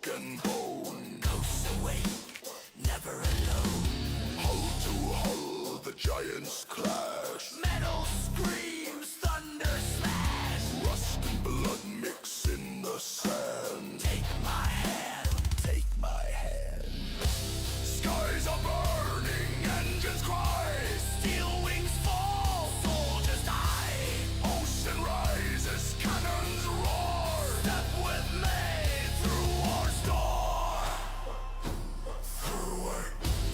broken bone. Ghosts awake, never alone. Hull to hull, the giants clash. Metal screams, thunder slash. Rust and blood mix in the sand. Take my hand, take my hand. Skies are burning, engines cry. Steel wings fall, soldiers die. Ocean rises, cannons roar. Step with me through war's door.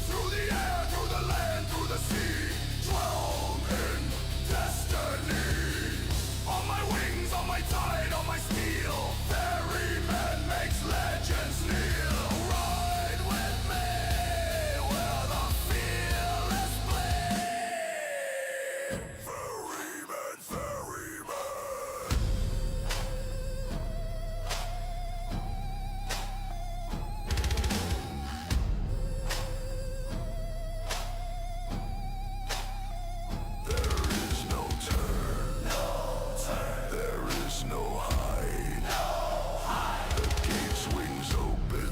Through the air, through the land, through the sea. Drown in destiny. On my wings, on my tide, on my steel. Ferryman makes legends kneel. Ride with me where the fearless bleed. Ferryman, ferryman. There is no turn, there is no hide. The gate swings open,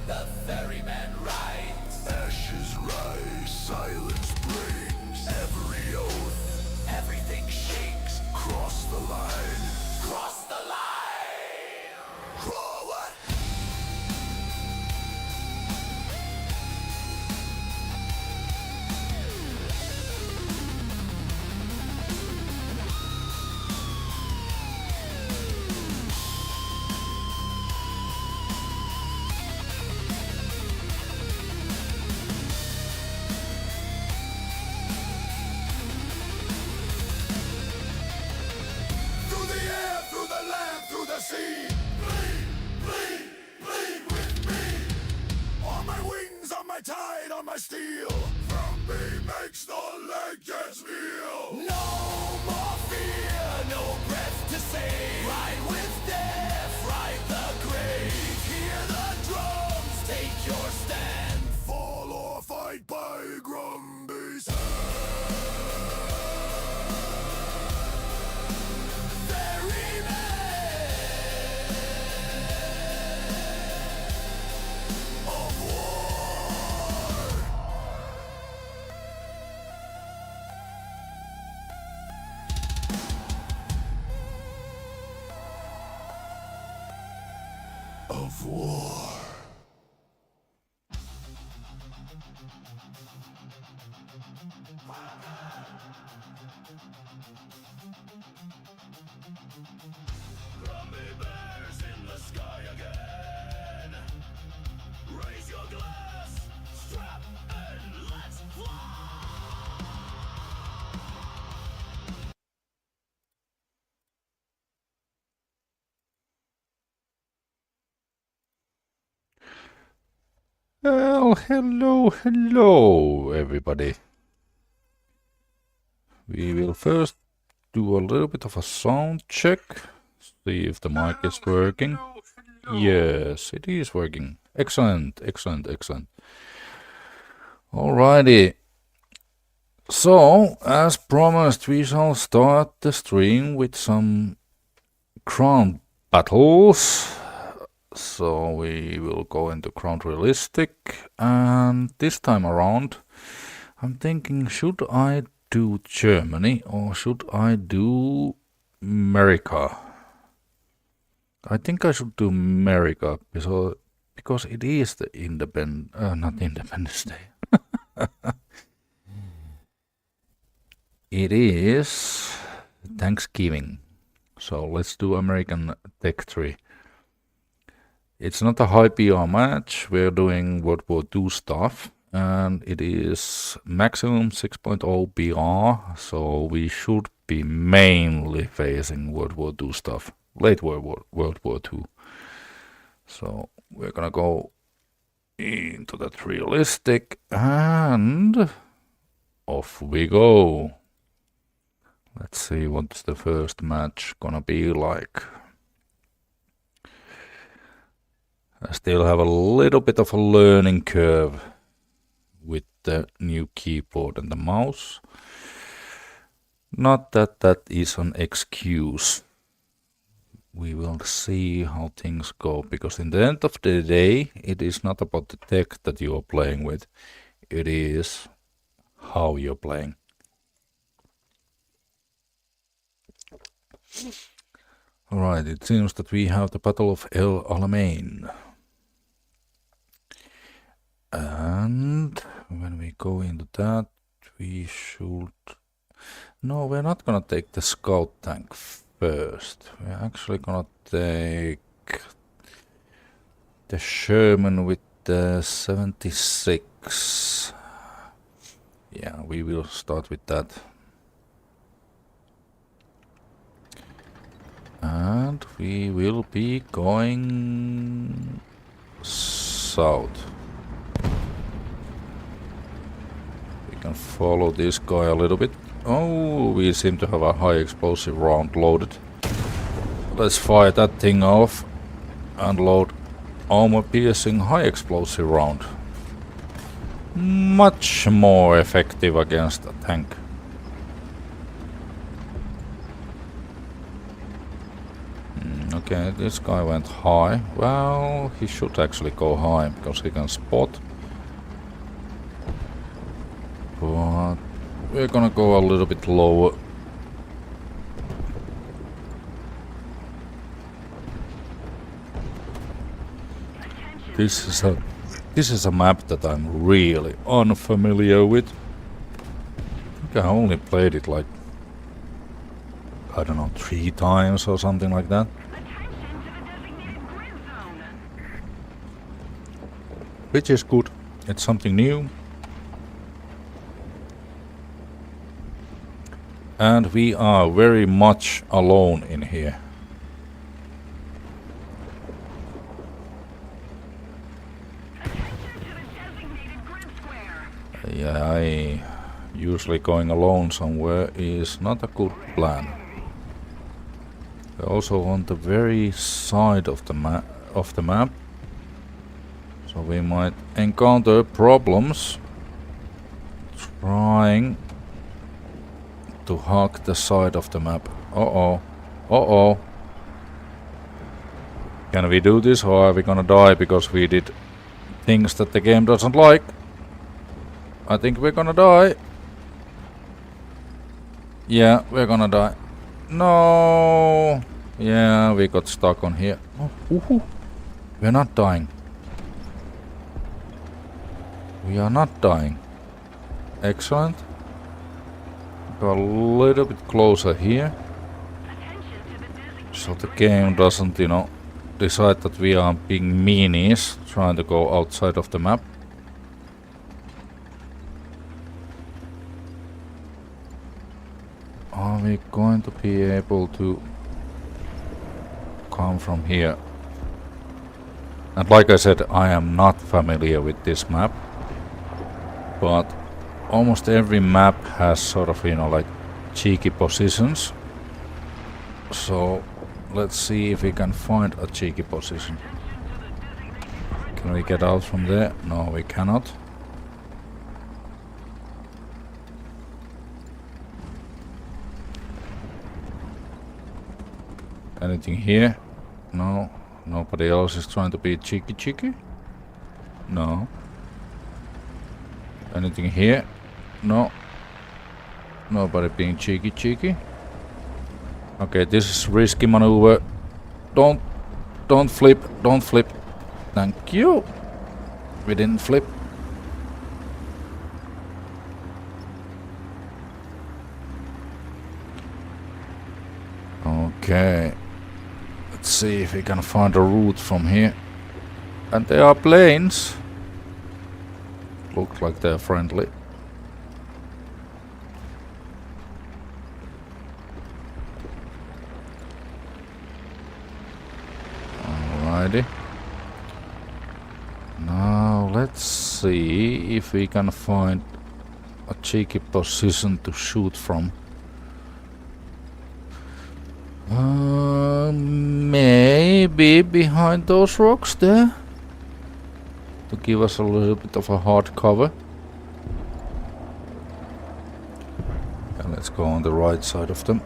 the ferryman rides. Ashes rise, silence brings. Every oath, everything shakes. Cross the line, cross the line. What? Through the air, through the land, through the sea. Bleed, bleed, bleed with me. On my wings, on my tide, on my steel. From me makes the legends kneel. No more fear, no breath to save. Ride with death, ride the grave. Hear the drums, take your stand. Fall or fight by Grumby's of war. Of war. Grumby bears in the sky again. Raise your glass, strap, and let's fly. Well, hello everybody. We will first do a little bit of a sound check, see if the mic is working. Yes, it is working. Excellent. Alrighty. So, as promised, we shall start the stream with some ground battles. So we will go into ground realistic, and this time around I'm thinking, should I do Germany or should I do America? I think I should do America because it is the not Independence Day. It is Thanksgiving. So let's do American Tech 3. It's not a high PR match, we're doing World War II stuff, and it is maximum 6.0 PR, so we should be mainly facing World War II stuff, late World War II. So we're gonna go into that realistic, and off we go. Let's see what's the first match gonna be like. I still have a little bit of a learning curve with the new keyboard and the mouse. Not that that is an excuse, we will see how things go, because in the end of the day, it is not about the tech that you are playing with, it is how you're playing. Alright, it seems that we have the Battle of El Alamein. And when we go into that, we should... No, we're not gonna take the scout tank first. We're actually gonna take the Sherman with the 76. Yeah, we will start with that. And we will be going south. We can follow this guy a little bit. Oh, we seem to have a high explosive round loaded. Let's fire that thing off and load armor piercing high explosive round. Much more effective against a tank. Okay, this guy went high. Well, he should actually go high because he can spot. But we're gonna go a little bit lower. This is a map that I'm really unfamiliar with. I think I only played it like, I don't know, 3 times or something like that. Which is good. It's something new. And we are very much alone in here. Yeah, usually going alone somewhere is not a good plan. We're also on the very side of the map. So we might encounter problems trying to hug the side of the map. Uh-oh. Uh-oh. Can we do this, or are we gonna die because we did things that the game doesn't like? I think we're gonna die. Yeah, we're gonna die. No. Yeah, we got stuck on here. Oh, woohoo. We're not dying. We are not dying. Excellent. Go a little bit closer here. So the game doesn't, you know, decide that we are being meanies trying to go outside of the map. Are we going to be able to come from here? And like I said, I am not familiar with this map, but almost every map has sort of, you know, like cheeky positions. So let's see if we can find a cheeky position. Can we get out from there? No, we cannot. Anything here? No. Nobody else is trying to be cheeky? No. Anything here? No. Nobody being cheeky. Okay, this is risky maneuver. Don't flip. Thank you. We didn't flip. Okay. Let's see if we can find a route from here. And there are planes. Look like they're friendly. Alrighty. Now let's see if we can find a cheeky position to shoot from. Maybe behind those rocks there, to give us a little bit of a hard cover. And let's go on the right side of them.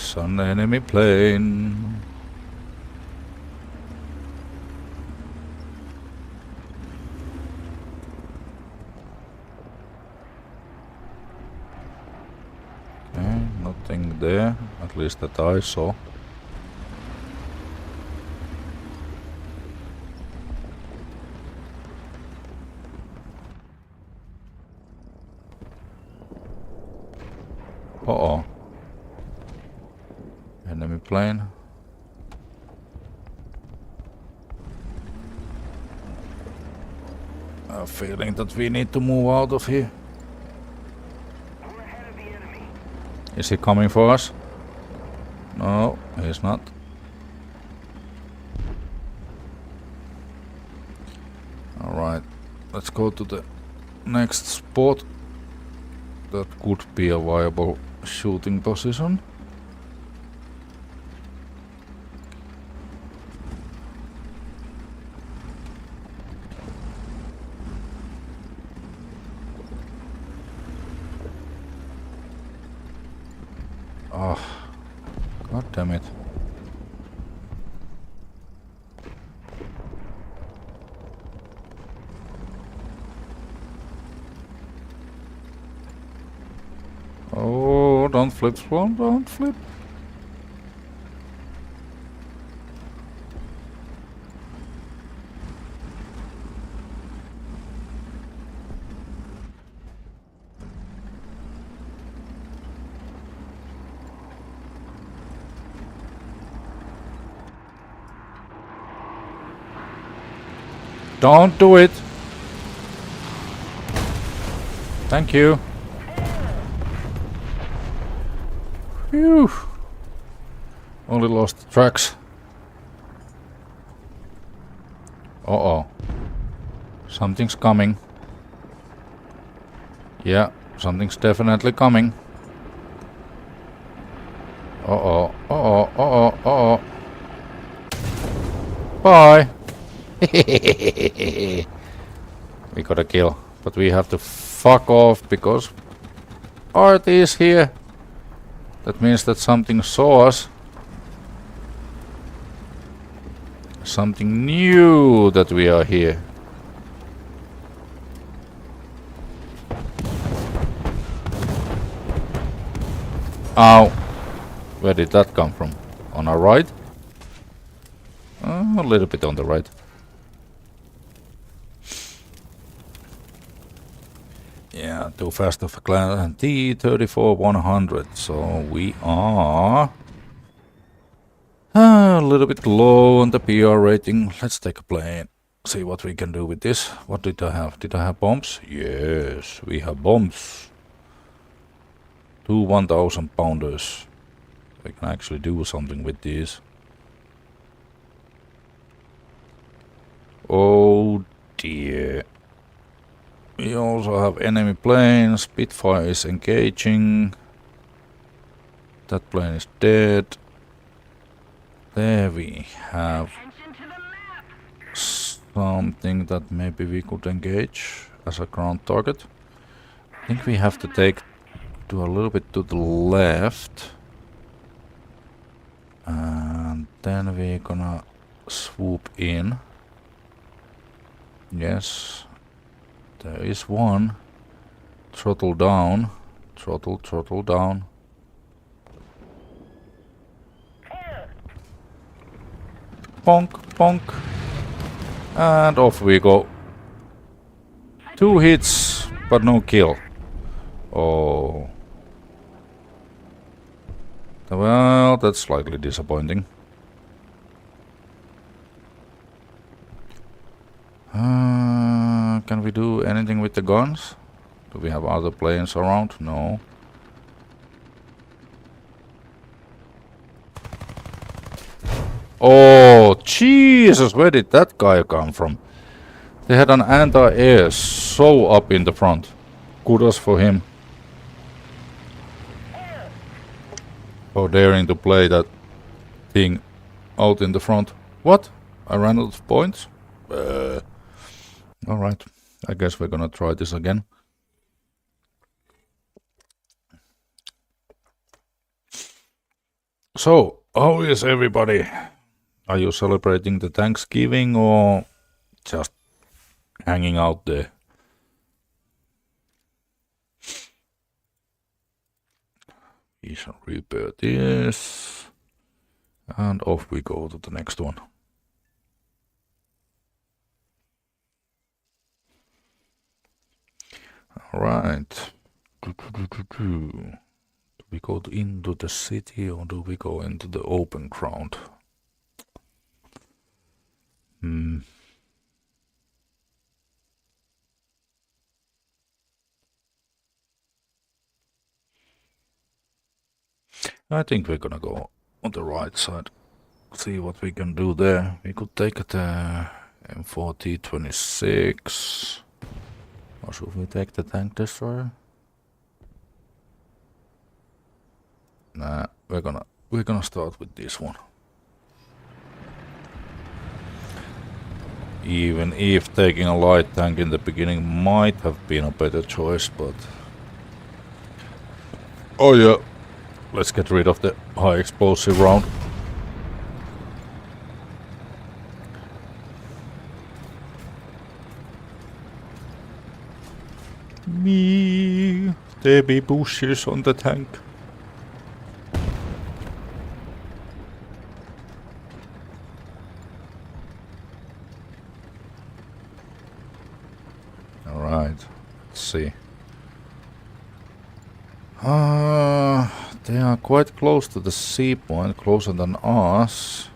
It's an enemy plane. Okay, nothing there, at least that I saw. Uh-oh. Enemy plane. I have a feeling that we need to move out of here. Is he coming for us? No, he's not. Alright, let's go to the next spot. That could be a viable shooting position. Oh, god damn it. Oh, don't flip, Swan, don't flip. Don't do it. Thank you. Phew. Only lost the tracks. Uh-oh. Something's coming. Yeah, something's definitely coming. Uh-oh, uh-oh, uh-oh, uh-oh. Bye. We got a kill, but we have to fuck off because Art is here. That means that something saw us. Something new that we are here. Ow. Where did that come from? On our right? A little bit on the right. Yeah, too fast of a class. T-34-100. So we are a little bit low on the PR rating. Let's take a plane. See what we can do with this. What did I have? Did I have bombs? Yes, we have bombs. 2 1,000 pounders. We can actually do something with these. Oh dear. We also have enemy planes. Spitfire is engaging. That plane is dead. There we have something that maybe we could engage as a ground target. I think we have to take to a little bit to the left. And then we're gonna swoop in. Yes. There is one. Throttle down. Throttle down. Bonk, bonk. And off we go. 2 hits, but no kill. Oh. Well, that's slightly disappointing. Can we do anything with the guns? Do we have other planes around? No. Oh, Jesus, where did that guy come from? They had an anti-air so up in the front. Kudos for him. For daring to play that thing out in the front. What? I ran out of points? Alright, I guess we're gonna try this again. So, how is everybody? Are you celebrating the Thanksgiving or just hanging out there? We shall repair this. And off we go to the next one. Alright. Do we go into the city or do we go into the open ground? I think we're gonna go on the right side. See what we can do there. We could take the M40-26. Or should we take the tank destroyer? Nah, we're gonna start with this one. Even if taking a light tank in the beginning might have been a better choice, but... Oh yeah, let's get rid of the high explosive round. Me, there be bushes on the tank. Alright, let's see. They are quite close to the sea point, closer than us.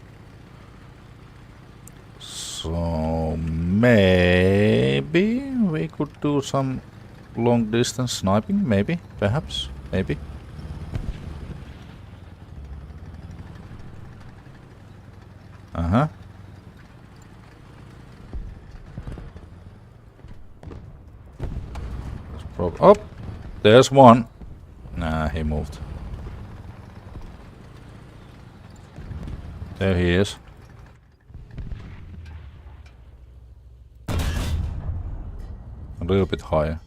So maybe we could do some long distance sniping, maybe, perhaps, maybe. Uh-huh. Oh, there's one. Nah, he moved. There he is. A little bit higher.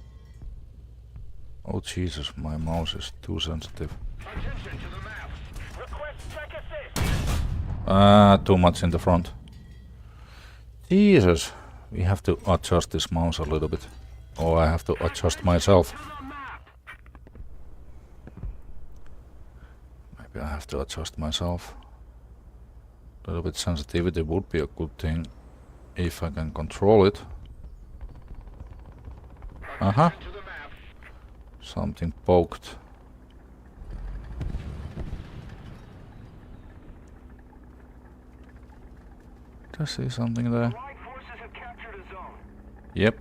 Oh Jesus, my mouse is too sensitive. Too much in the front. Jesus, we have to adjust this mouse a little bit. Or I have to adjust myself. Maybe I have to adjust myself. A little bit sensitivity would be a good thing if I can control it. Uh-huh. Something poked. Did I see something there? Yep.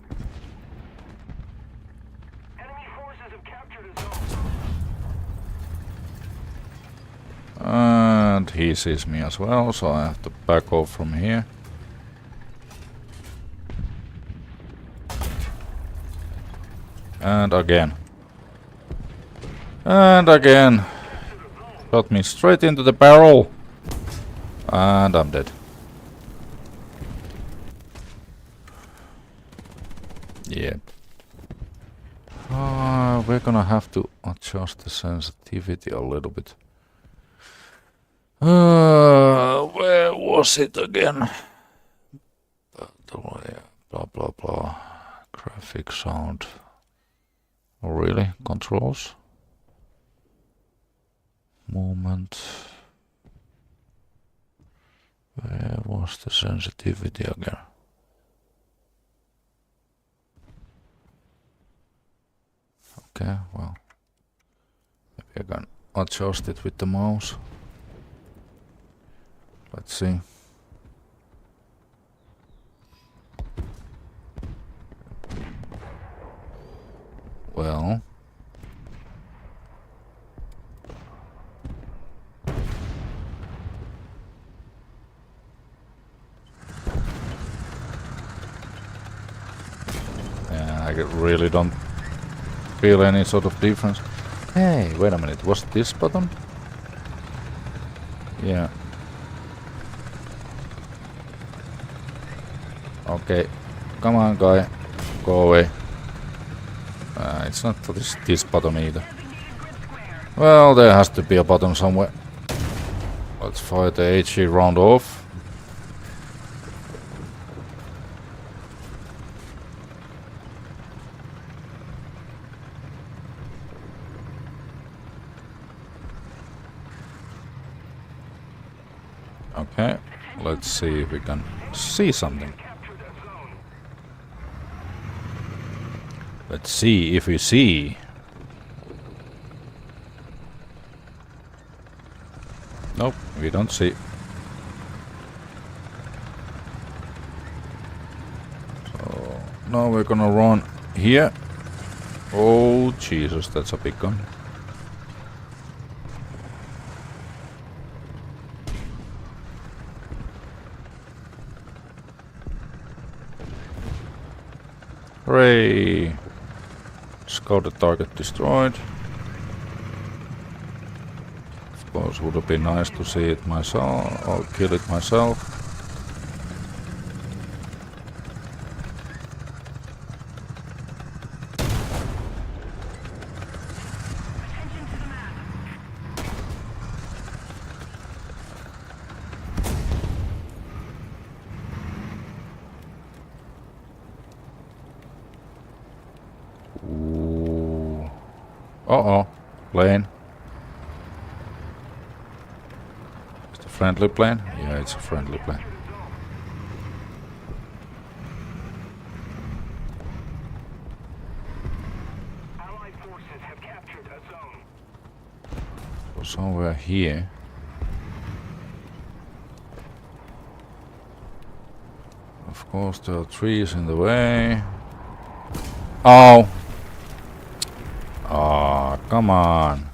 And he sees me as well, so I have to back off from here. And again. And again. Got me straight into the barrel. And I'm dead. Yep. We're gonna have to adjust the sensitivity a little bit. Where was it again? Blah blah blah. Graphic sound. Oh, really? Controls? Movement. Where was the sensitivity again? Okay, well. Maybe I can adjust it with the mouse. Let's see. Well. Yeah, I really don't feel any sort of difference. Hey, wait a minute, was this button? Yeah. Okay, come on guy, go away. It's not this button either. Well, there has to be a button somewhere. Let's fire the HE round off. Okay, let's see if we can see something. Let's see if we see. Nope, we don't see. So now we're gonna run here. Oh Jesus, that's a big gun. Hooray! Scouted target destroyed. Of course, would have been nice to see it myself, or kill it myself. Ooh. Uh-oh. Plane. Is it a friendly plane? Yeah, it's a friendly plane. Allied forces have captured a zone. So somewhere here. Of course, there are trees in the way. Oh! Ah, come on.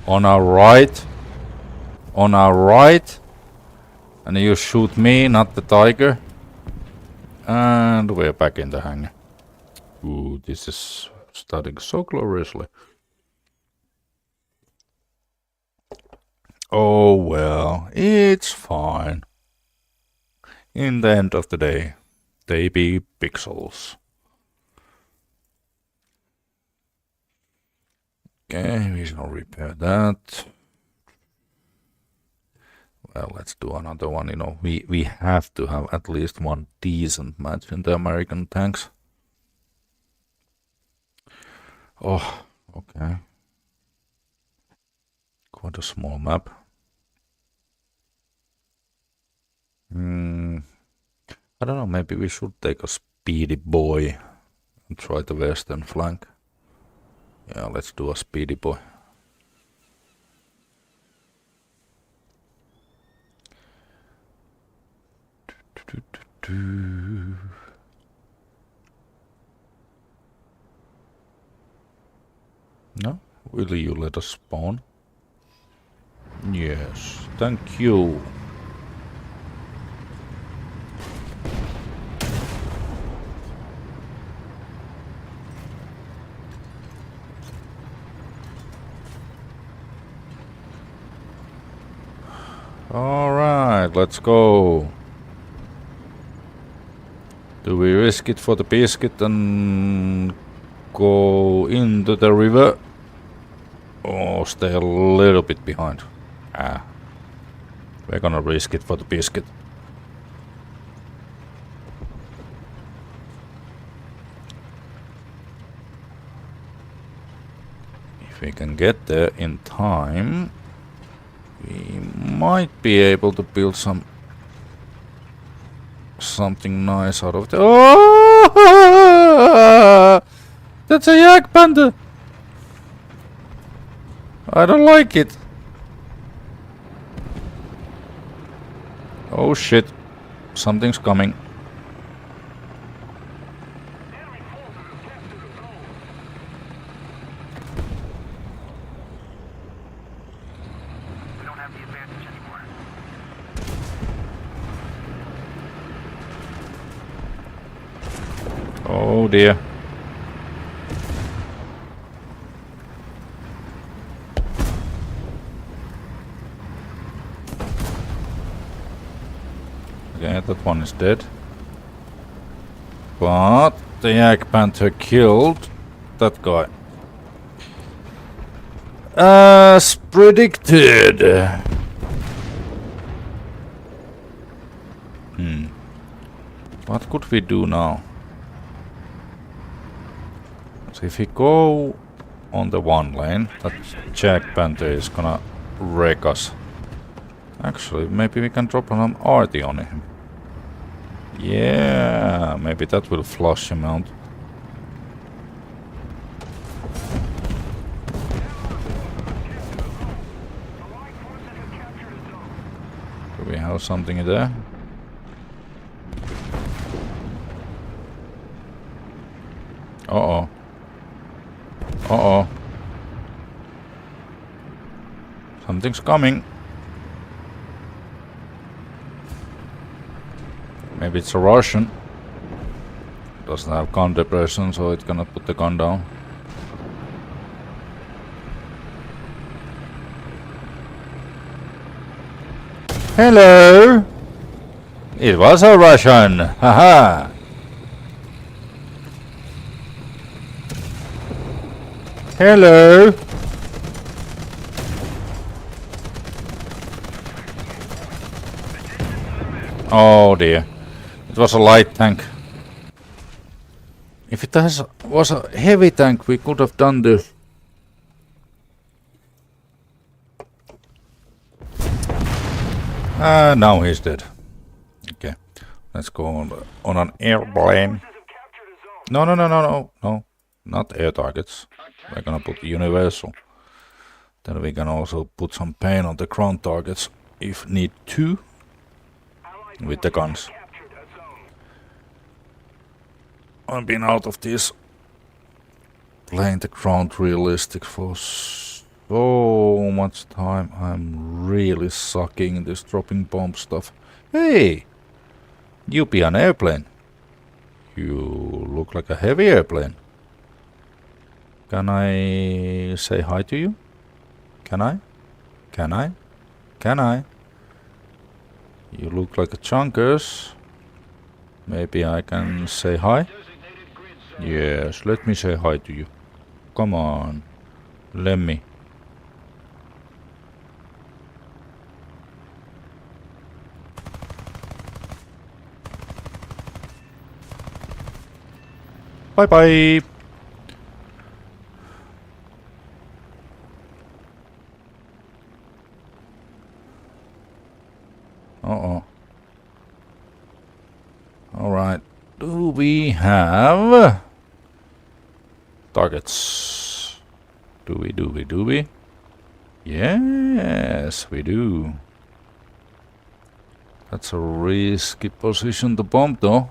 On our right? On our right? And you shoot me, not the tiger? And we're back in the hangar. Ooh, this is starting so gloriously. Oh well, it's fine. In the end of the day, they be pixels. Okay, we shall repair that. Well, let's do another one. You know, we have to have at least one decent match in the American tanks. Oh, okay. Quite a small map. I don't know, maybe we should take a speedy boy and try the western flank. Yeah, let's do a speedy boy. No? Will you let us spawn? Yes, thank you. Alright, let's go. Do we risk it for the biscuit and go into the river? Or stay a little bit behind? Ah, we're gonna risk it for the biscuit. If we can get there in time, we might be able to build something nice out of it. Oh! That's a yak panda! I don't like it. Oh shit. Something's coming. We don't have the advantage anymore. Oh dear. Okay, that one is dead. But the Yak Panther killed that guy. As predicted. What could we do now? So if we go on the one lane, that Jack Panther is gonna wreck us. Actually, maybe we can drop some arty on him. Yeah, maybe that will flush him out. Do we have something there? Uh-oh. Uh-oh. Something's coming. Maybe it's a Russian. Doesn't have gun depression, so it cannot put the gun down. Hello! It was a Russian! Haha! Hello! Oh dear. It was a light tank. If it was a heavy tank, we could have done this. Now he's dead. Okay. Let's go on an airplane. No. Not air targets. We're gonna put universal. Then we can also put some pain on the ground targets if need to. With the guns. I've been out of this playing the ground realistic for so much time. I'm really sucking this dropping bomb stuff. Hey! You be an airplane. You look like a heavy airplane. Can I say hi to you? Can I? Can I? Can I? You look like a chunkers. Maybe I can say hi? Yes, let me say hi to you. Come on. Let me. Bye bye. Uh-oh. Alright. Do we have targets? Do we? Yes, we do. That's a risky position to bomb though.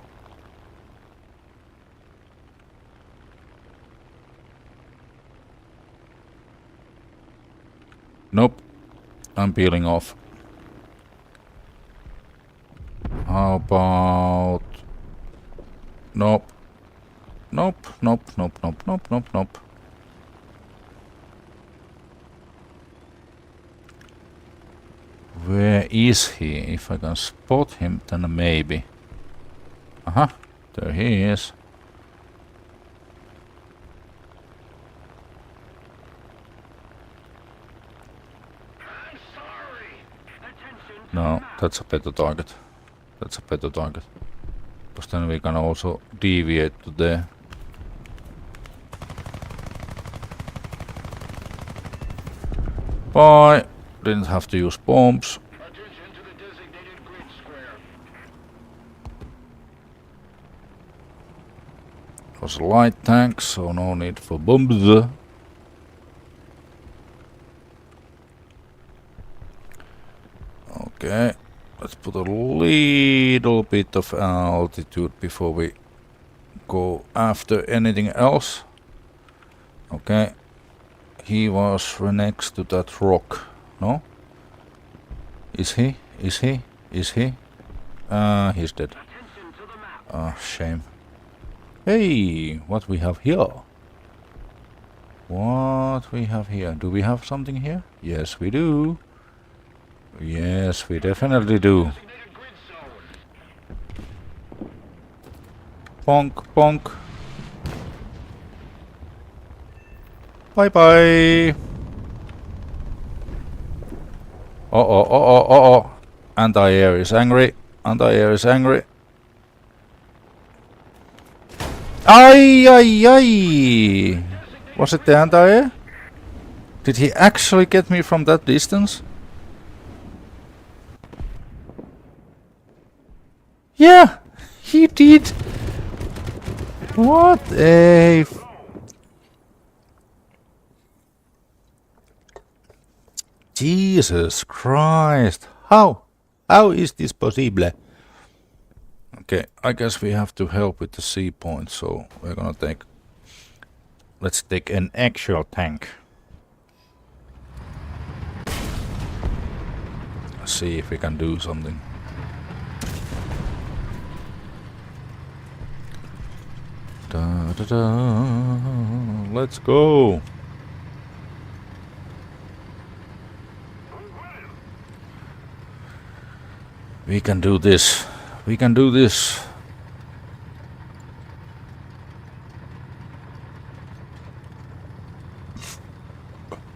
Nope. I'm peeling off. How about... Nope. Nope. Where is he? If I can spot him, then maybe. Uh-huh. There he is. No, that's a better target. That's a better target. Because then we can also deviate to there. Bye. Didn't have to use bombs. It was a light tank, so no need for bombs. Okay, let's put a little bit of altitude before we go after anything else. Okay, he was next to that rock, no? Is he? Is he? Is he? He's dead. Ah, shame. Hey, what we have here? What we have here? Do we have something here? Yes, we do. Yes, we definitely do. Bonk, bonk. Bye bye. Uh-oh. Anti-air is angry. Anti-air is angry. Ay, ay, ay! Was it the anti-air? Did he actually get me from that distance? Yeah, he did. What a... Jesus Christ. How? How is this possible? Okay, I guess we have to help with the C point, so we're gonna take... Let's take an actual tank. See if we can do something. Da, da, da. Let's go. We can do this. We can do this.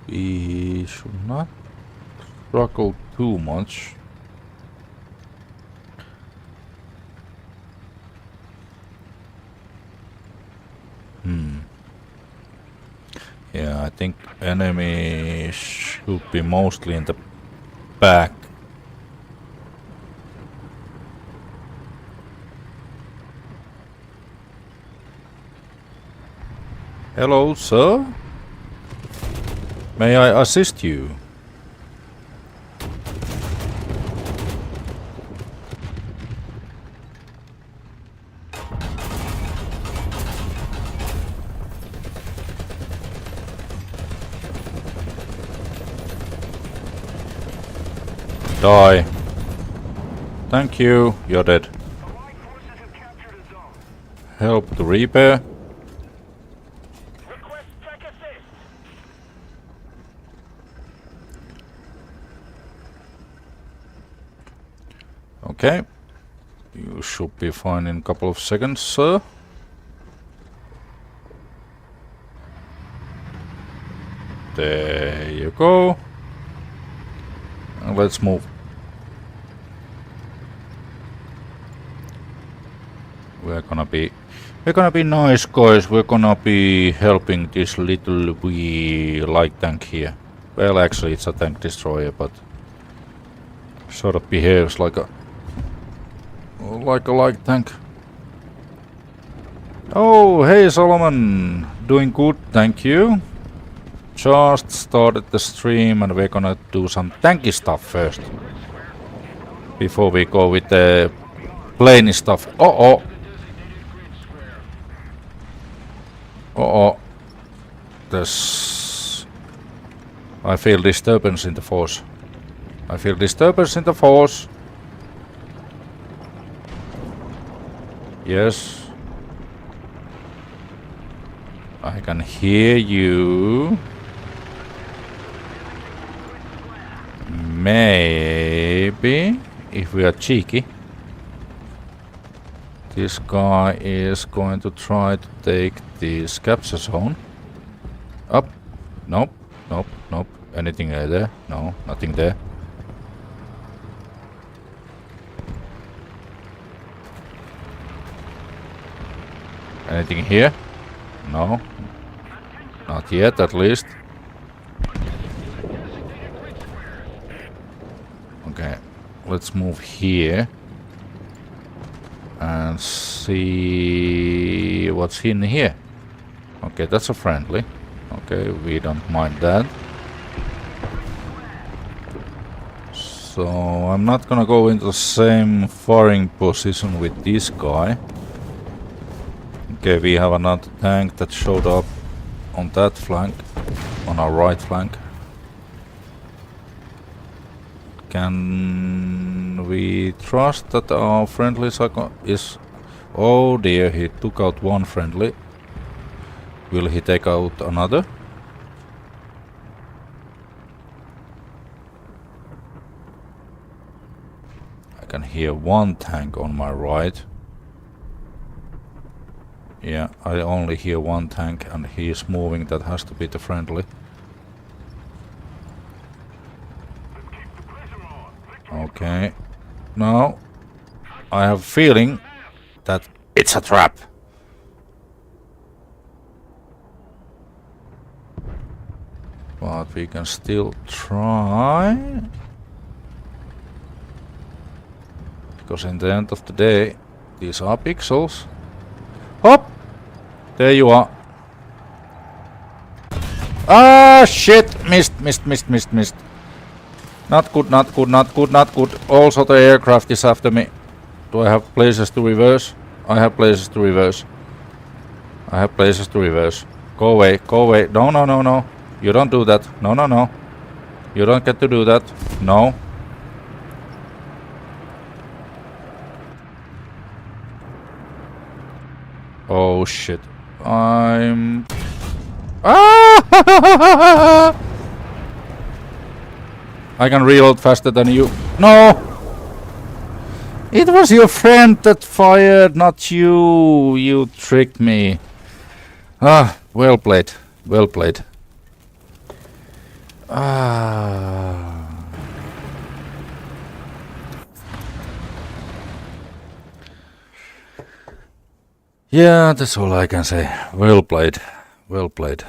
We should not struggle too much. Yeah, I think enemy should be mostly in the back. Hello, sir? May I assist you? Die. Thank you, you're dead. Help to repair. Okay. You should be fine in a couple of seconds, sir. There you go. And let's move. We're gonna be nice guys. We're gonna be helping this little wee light tank here. Well, actually it's a tank destroyer, but sort of behaves like a light tank. Oh, hey Solomon, doing good, thank you. Just started the stream and we're gonna do some tanky stuff first. Before we go with the plain stuff. Uh-oh. Uh-oh. There's... I feel disturbance in the force. I feel disturbance in the force. Yes. I can hear you. Maybe, if we are cheeky, this guy is going to try to take this capture zone. Up. Nope. Nope. Nope. Anything there? No, nothing there. Anything here? No. Not yet, at least. Okay, let's move here and see what's in here. Okay, that's a friendly. Okay, we don't mind that. So I'm not gonna go into the same firing position with this guy. Okay, we have another tank that showed up on that flank, on our right flank. Can we trust that our friendlies is... Oh dear, he took out one friendly. Will he take out another? I can hear one tank on my right. Yeah, I only hear one tank and he is moving. That has to be the friendly. Okay. No. I have a feeling that it's a trap. But we can still try. Because in the end of the day, these are pixels. Hop! There you are. Ah, shit! Missed. Not good, not good, not good, not good. Also the aircraft is after me. Do I have places to reverse? I have places to reverse. I have places to reverse. Go away, go away. No, no, no, no. You don't do that. No, no, no. You don't get to do that. No. Oh shit. I'm... Ah! I can reload faster than you. No! It was your friend that fired, not you. You tricked me. Ah, well played. Well played. Ah. Yeah, that's all I can say. Well played. Well played.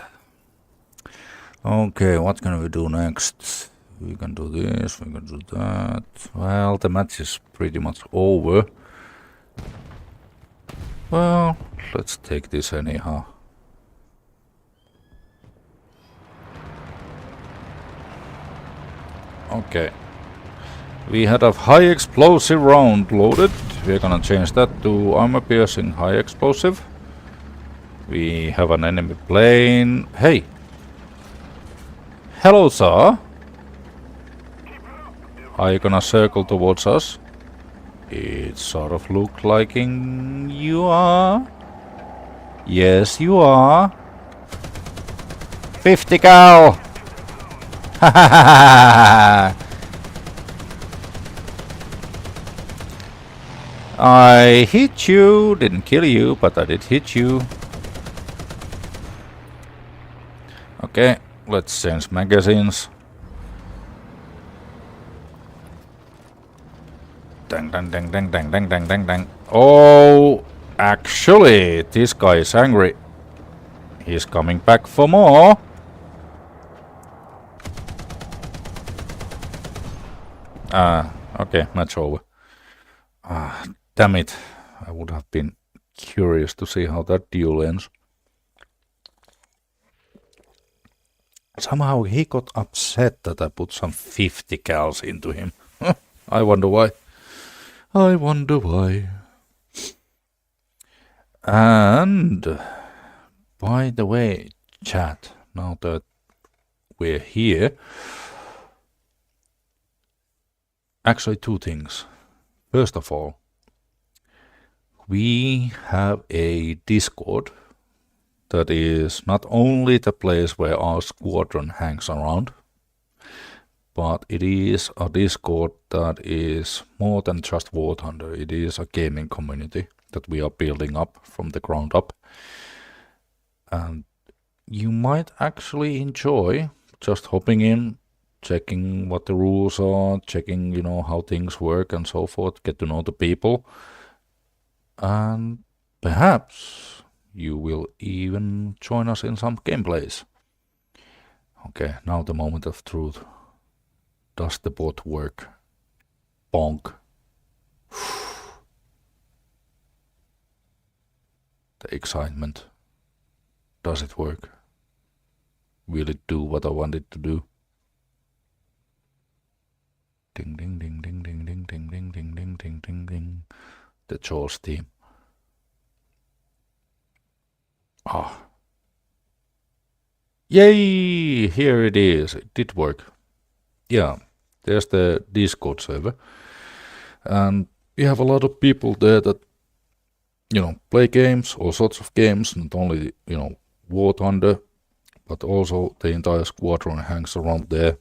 Okay, what can we do next? We can do this, we can do that. Well, the match is pretty much over. Well, let's take this anyhow. Okay. We had a high explosive round loaded. We're gonna change that to armor piercing high explosive. We have an enemy plane. Hey! Hello, sir! Are you gonna circle towards us? It sort of looks like you are. Yes, you are. 50 cal! Ha ha ha! I hit you, didn't kill you, but I did hit you. Okay, let's change magazines. Dang, dang, dang, dang, dang, dang, dang, dang, dang. Oh, actually, this guy is angry. He's coming back for more. Okay, match over. Damn it. I would have been curious to see how that duel ends. Somehow he got upset that I put some 50 cals into him. I wonder why. I wonder why. And by the way, chat, now that we're here, actually two things. First of all, we have a Discord that is not only the place where our squadron hangs around, but it is a Discord that is more than just War Thunder. It is a gaming community that we are building up from the ground up. And you might actually enjoy just hopping in, checking what the rules are, checking, you know, how things work and so forth, get to know the people. And perhaps you will even join us in some gameplays. Okay, now the moment of truth. Does the bot work? Bonk. The excitement. Does it work? Will it do what I want it to do? Ding ding ding ding ding ding ding ding ding ding ding ding ding. The TROH team. Ah. Yay! Here it is. It did work. Yeah, there's the Discord server. And we have a lot of people there that, you know, play games, all sorts of games, not only, you know, War Thunder, but also the entire squadron hangs around there.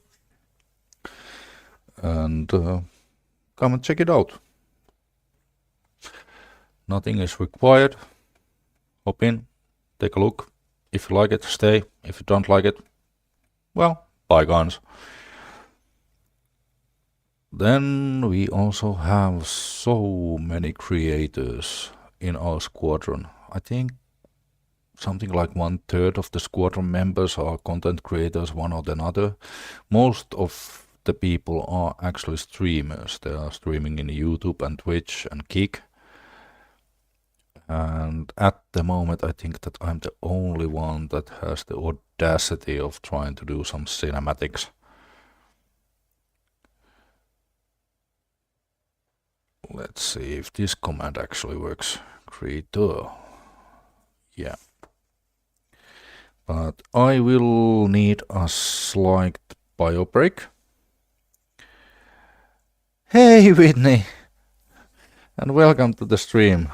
And come and check it out. Nothing is required. Hop in, take a look. If you like it, stay. If you don't like it, well, bygones. then we also have so many creators in our squadron. I think something like 1/3 of the squadron members are content creators, one or another. Most of the people are actually streamers. They are streaming in YouTube and Twitch and Kick. And at the moment, I think that I'm the only one that has the audacity of trying to do some cinematics. Let's see if this command actually works. Creator. Yeah. But I will need a slight bio break. Hey Whitney! And welcome to the stream.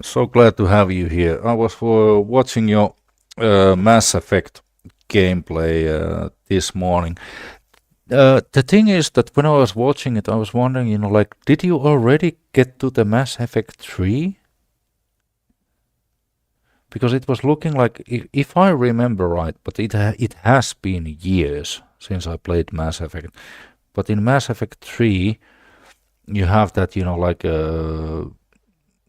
So glad to have you here. I was watching your Mass Effect gameplay this morning. The thing is that when I was watching it, I was wondering, like, did you already get to the Mass Effect 3? Because it was looking like, if I remember right, but it has been years since I played Mass Effect. But in Mass Effect 3, you have that,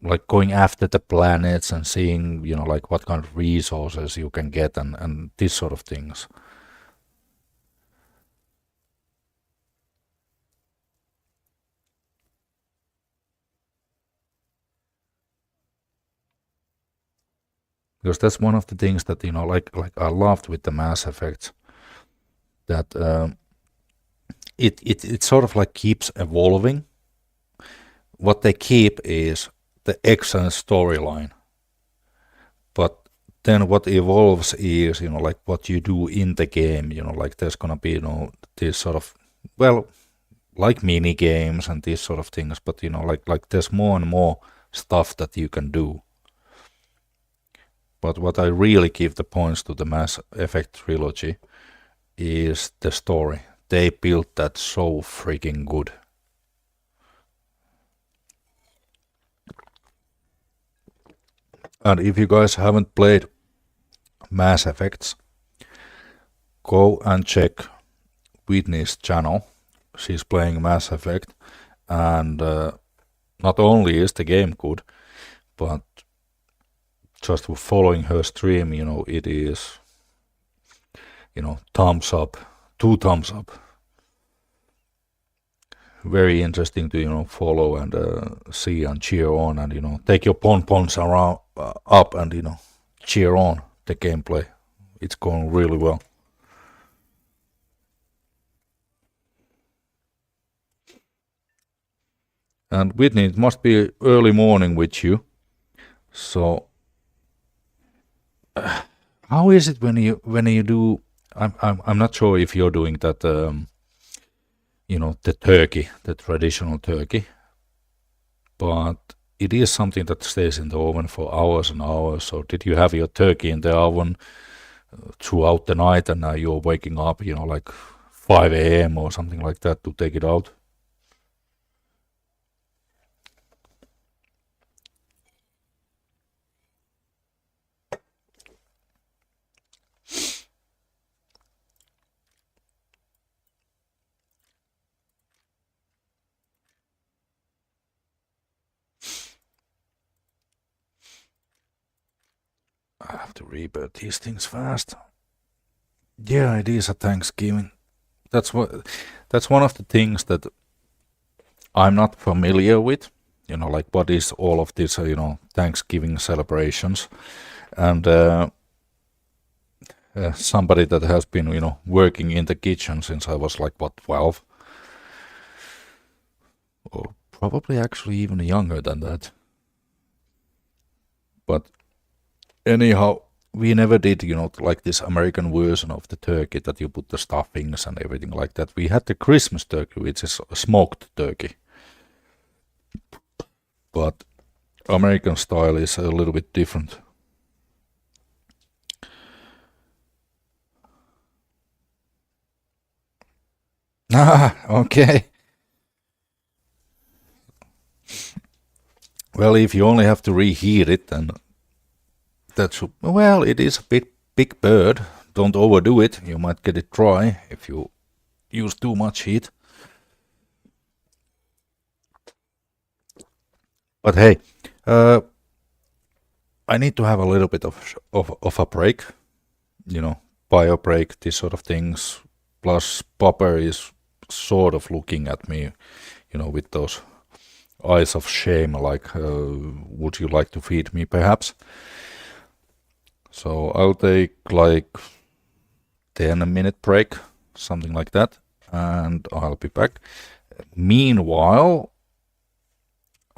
like going after the planets and seeing, like what kind of resources you can get and these sort of things. Because that's one of the things that, like I loved with the Mass Effects, that it sort of like keeps evolving. What they keep is the excellent storyline, but then what evolves is, like what you do in the game, like there's gonna be, this sort of, well, like mini games and these sort of things, but like there's more and more stuff that you can do. But what I really give the points to the Mass Effect trilogy is the story. They built that so freaking good. And if you guys haven't played Mass Effects, go and check Whitney's channel. She's playing Mass Effect, and not only is the game good, but just following her stream, it is, thumbs up, 2 thumbs up. Very interesting to, follow and see and cheer on and, take your pon-pons around, up and, cheer on the gameplay. It's going really well. And Whitney, it must be early morning with you. So how is it when you do? I'm not sure if you're doing that. The turkey, the traditional turkey, but it is something that stays in the oven for hours and hours. So did you have your turkey in the oven throughout the night, and now you're waking up, like 5 a.m. or something like that to take it out? I have to rebirth these things fast. Yeah, it is a Thanksgiving. That's one of the things that I'm not familiar with. Like what is all of this, Thanksgiving celebrations, and somebody that has been, working in the kitchen since I was like, what, 12? Or probably actually even younger than that. But anyhow, we never did, like this American version of the turkey that you put the stuffings and everything like that. We had the Christmas turkey, which is a smoked turkey. But American style is a little bit different. Ah, okay. Well, if you only have to reheat it, then that's, well, it is a big bird. Don't overdo it. You might get it dry if you use too much heat. But hey, I need to have a little bit of a break, you know, bio break, this sort of things. Plus, Popper is sort of looking at me, you know, with those eyes of shame, like, would you like to feed me, perhaps? So I'll take like 10-minute break, something like that, and I'll be back. Meanwhile,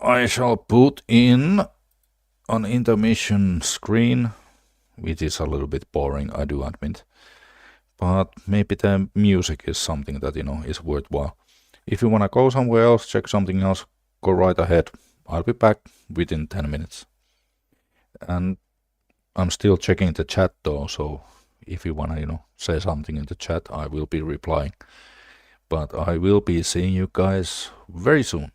I shall put in an intermission screen, which is a little bit boring, I do admit. But maybe the music is something that, you know, is worthwhile. If you want to go somewhere else, check something else, go right ahead. I'll be back within 10 minutes. And I'm still checking the chat though, so if you want to, you know, say something in the chat, I will be replying. But I will be seeing you guys very soon.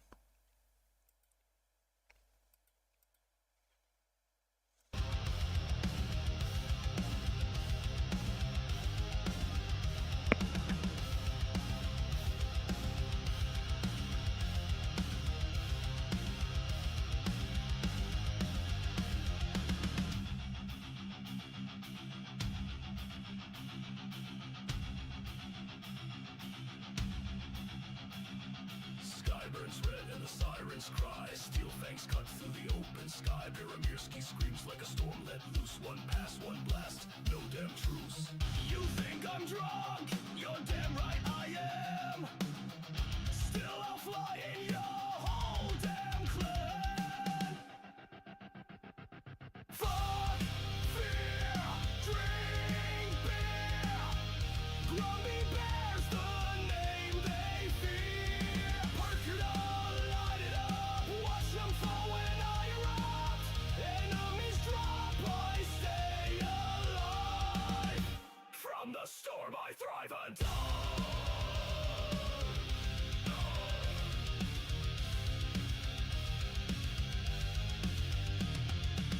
Sky burns red and the sirens cry. Steel fangs cut through the open sky. Baramirski screams like a storm let loose. One pass, one blast, no damn truce. You think I'm drunk? You're damn right I am. Still I'll fly in your whole damn clan. Fuck, fear, drink beer. Grumby bears the name they fear. Light it up, watch them fall when I erupt. Enemies drop, I stay alive. From the storm I thrive and die.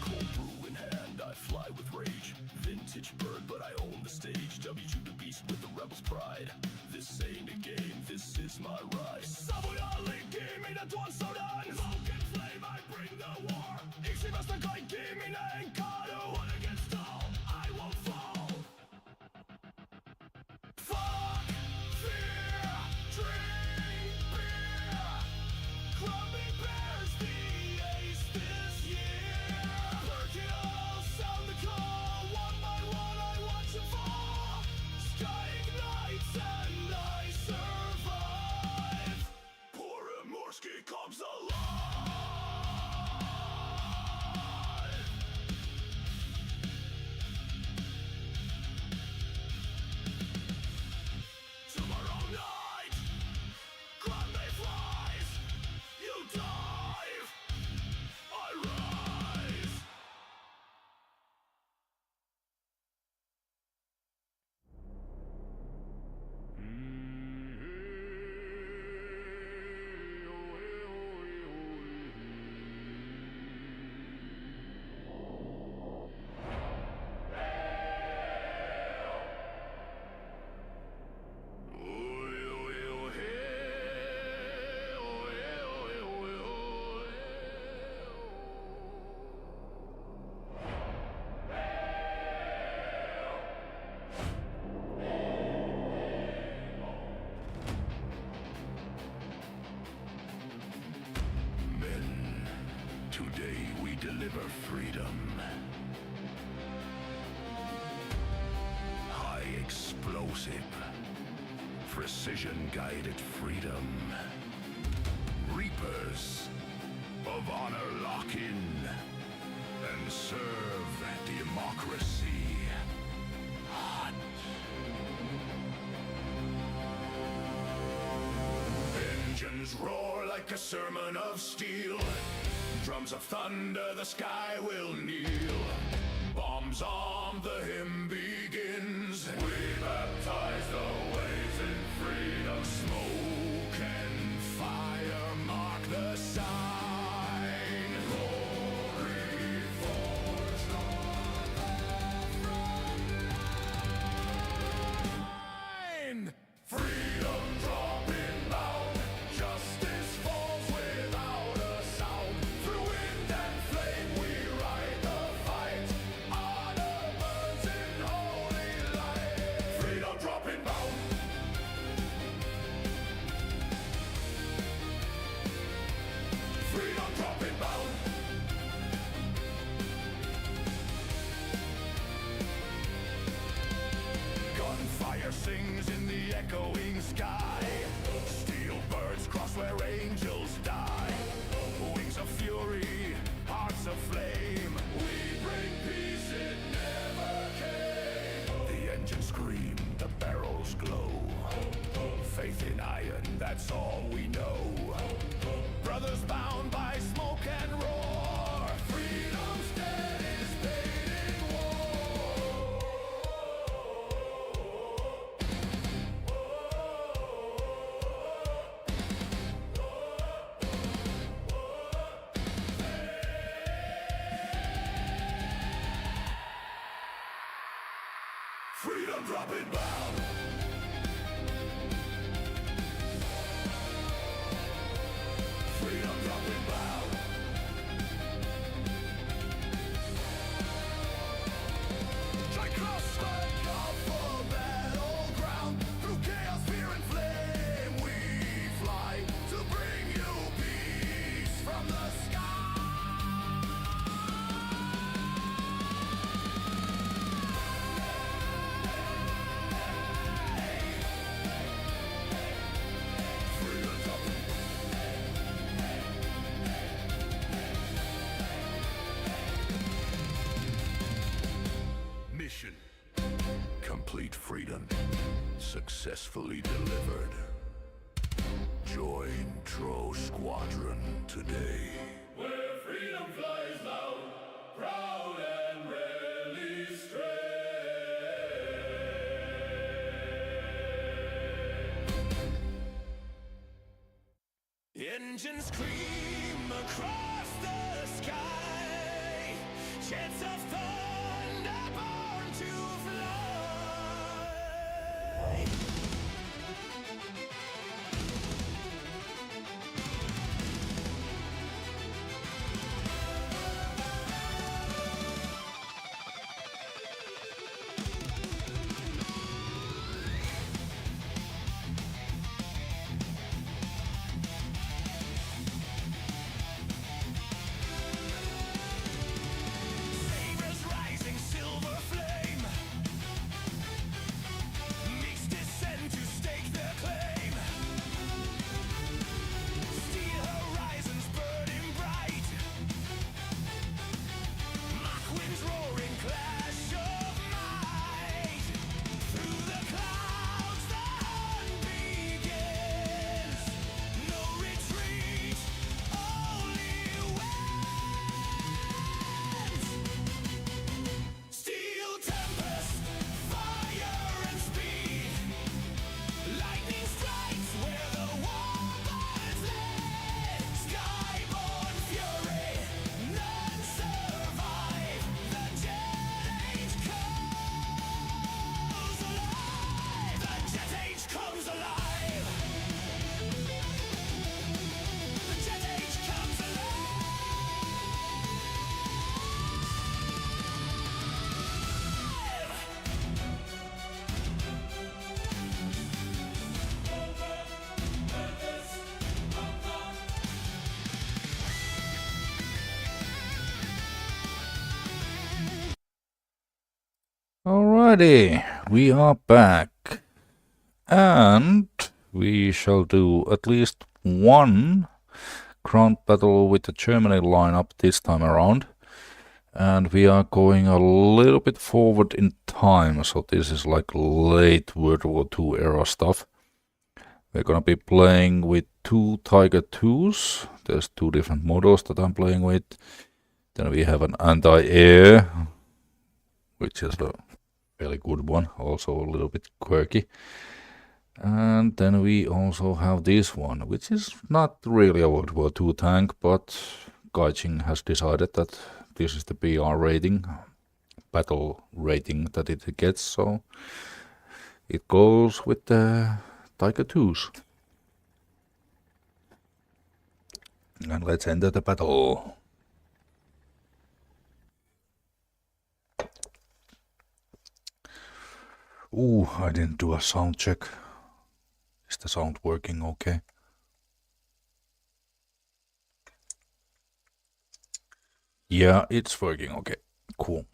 Cold brew in hand, I fly with rage. Vintage bird, but I own the stage. W the beast with the rebel's pride. This ain't a game, this is my rise. Someone only give me the dawn so done. Smoke and flame, I bring the war. Easy master guy, give me name. Kado, one against all, I won't fall. Fuck, fear, drink beer. Grumby bears the ace this year. Perkinol, sound the call. One by one I watch them fall. Sky ignites and I survive. Baramirski comes alive. Tomorrow night, Grumby flies. You dive, I rise. Men, today we deliver freedom. High explosive, precision guided freedom. Reapers of honor lock in and serve democracy. Hot. Engines roar like a sermon of steel. Drums of thunder, the sky will kneel. Bombs on, the hymn begins. We baptize the waves in freedom. Smoke and fire mark the sign. Glory forged on the front line. Freedom dropping bound. Justice falls without a sound. Through that's all we know. Brothers bound by smoke and roar. Freedom's dead is paid in war. Freedom dropping bound. Freedom dropping bound. Strike across the awful battleground. Through chaos, fear, and flame we fly to bring you peace from the sky. Freedom dropping. Mission complete. Freedom successfully delivered. Join TROH Squadron today. Where freedom flies loud, proud and rarely stray. Engines scream across the sky. Jets of thunder born to fly. Sabers rising, silver flame. Mixed descend to stake their claim. Steel horizons burning bright. Mach winds roaring, clash of might. Through the clouds the hunt begins. No retreat, only wins. Steel tempest, fire and speed. Lightning strikes where the warbirds lay. Skyborn fury, none survive. The jet age comes alive. The jet age comes alive. The jet age comes alive. Alrighty, we are back. And we shall do at least one ground battle with the Germany lineup this time around. And we are going a little bit forward in time, so this is like late World War II era stuff. We're gonna be playing with two Tiger IIs. There's two different models that I'm playing with. Then we have an anti-air, which is a fairly good one, also a little bit quirky. And then we also have this one, which is not really a World War II tank, but Gaijin has decided that this is the BR rating, battle rating that it gets, so it goes with the Tiger IIs. And let's enter the battle. Ooh, I didn't do a sound check. Is the sound working okay? Yeah, it's working okay. Cool.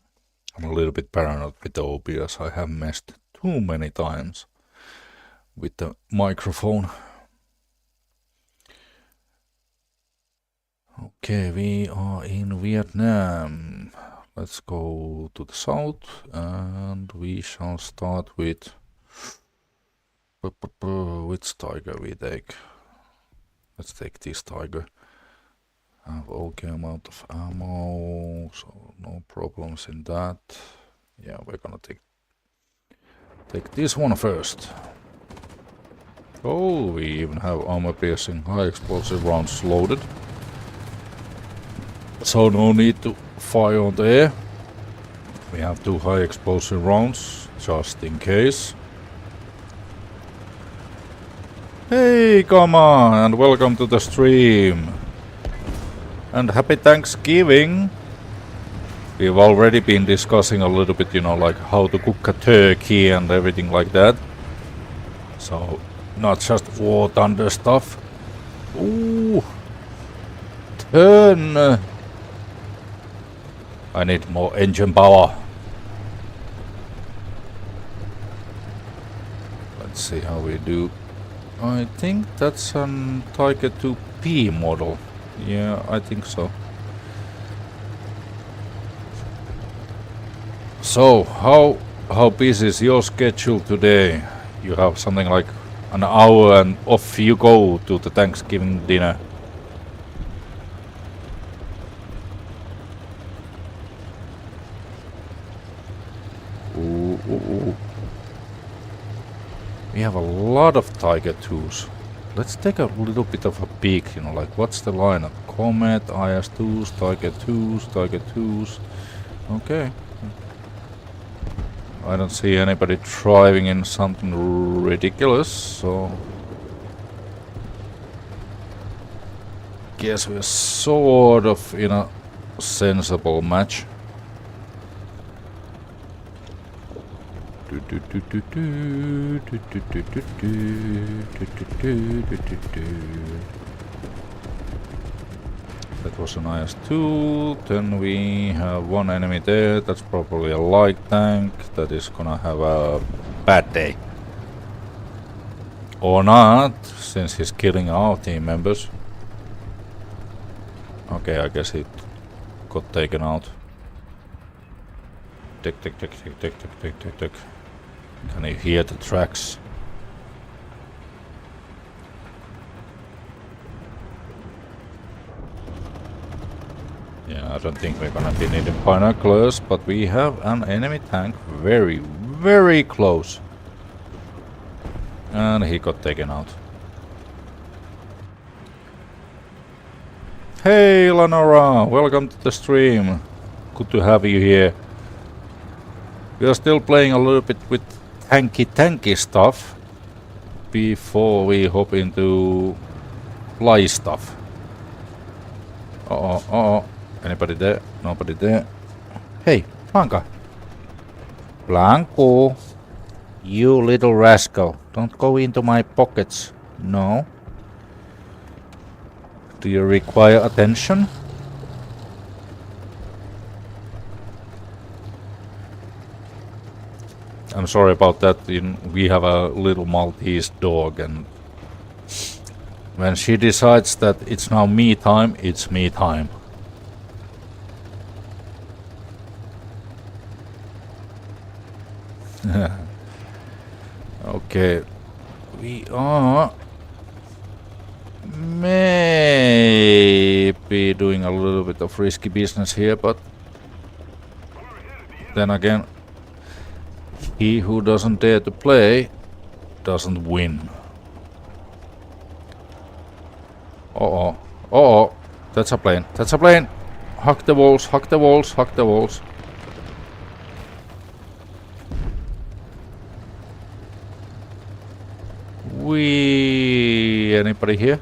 I'm a little bit paranoid with the OBS. I have messed too many times with the microphone. Okay, we are in Vietnam. Let's go to the south and we shall start with which tiger we take. Let's take this tiger. Have okay amount of ammo, so no problems in that. Yeah, we're gonna take this one first. Oh, we even have armor-piercing high explosive rounds loaded. So no need to fire on the air. We have 2 high explosive rounds, just in case. Hey, come on, and welcome to the stream. And happy Thanksgiving. We've already been discussing a little bit, you know, like how to cook a turkey and everything like that. So, not just War Thunder stuff. Ooh. Turn. I need more engine power. Let's see how we do. I think that's an Tiger 2P model. Yeah, I think so. So, how busy is your schedule today? You have something like an hour and off you go to the Thanksgiving dinner. Ooh. We have a lot of Tiger 2s. Let's take a little bit of a peek, you know, like what's the lineup? Comet, IS-2s, Tiger 2s, Tiger 2s. Okay. I don't see anybody driving in something ridiculous, so... Guess we're sort of in a sensible match. That was an IS-2, then we have 1 enemy there, that's probably a light tank, that is gonna have a bad day. Or not, since he's killing our team members. Okay, I guess he got taken out. Tick, tick, tick, tick, tick, tick, tick, tick, tick. Can you hear the tracks? Yeah, I don't think we're gonna be needing binoculars, but we have an enemy tank very, very close. And he got taken out. Hey Lenora, welcome to the stream. Good to have you here. We are still playing a little bit with tanky stuff before we hop into fly stuff. Uh-oh. Anybody there? Nobody there. Hey, Blanca. Blanco. You little rascal. Don't go into my pockets. No. Do you require attention? I'm sorry about that. We have a little Maltese dog, and when she decides that it's now me time, it's me time. Okay, we are maybe doing a little bit of risky business here, but then again, he who doesn't dare to play doesn't win. Uh-oh. That's a plane. Hug the walls. Anybody here?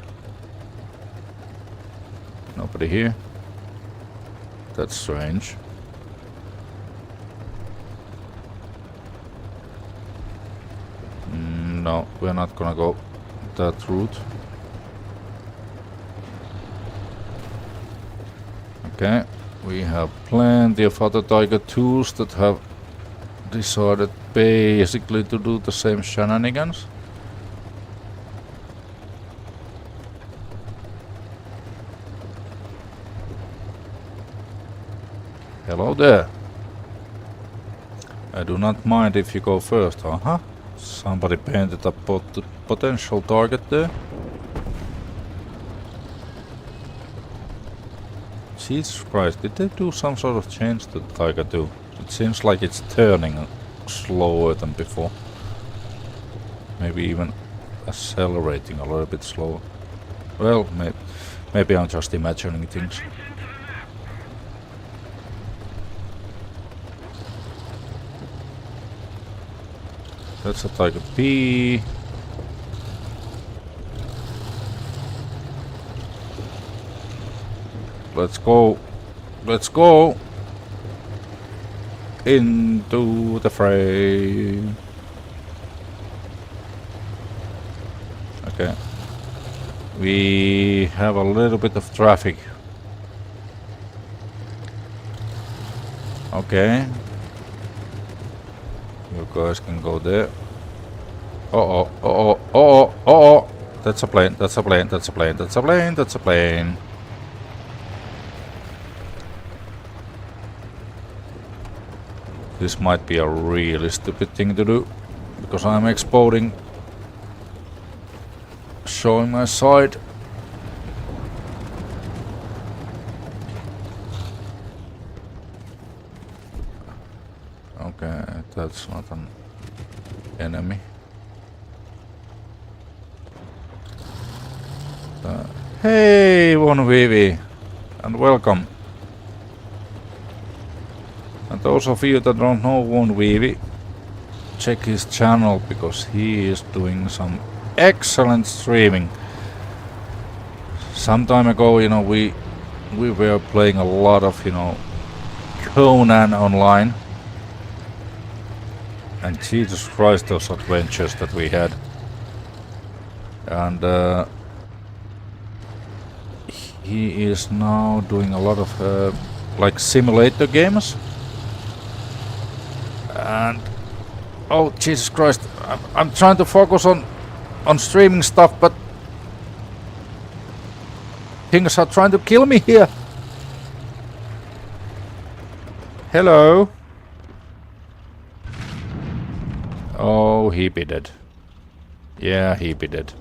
Nobody here. That's strange. No, we're not gonna go that route. Okay, we have plenty of other Tiger 2s that have decided basically to do the same shenanigans. Hello there. I do not mind if you go first, huh? Somebody painted a potential target there. Jesus Christ, did they do some sort of change to the Tiger 2? It seems like it's turning slower than before. Maybe even accelerating a little bit slower. Well, maybe I'm just imagining things. That's a Tiger B. Let's go. Let's go. Into the fray. Okay. We have a little bit of traffic. Okay. You guys can go there. Uh-oh, uh-oh, uh-oh, uh-oh. That's a plane, that's a plane, that's a plane, that's a plane, that's a plane. This might be a really stupid thing to do, because I'm exploding, showing my side. Okay, that's not an enemy. Hey, One Vivi, and welcome. And those of you that don't know One Vivi, check his channel because he is doing some excellent streaming. Some time ago, you know, we were playing a lot of, you know, Conan online. And Jesus Christ, those adventures that we had. And he is now doing a lot of like simulator games. And oh Jesus Christ, I'm trying to focus on streaming stuff, but things are trying to kill me here. Hello. Oh, he be dead. Yeah, he be dead.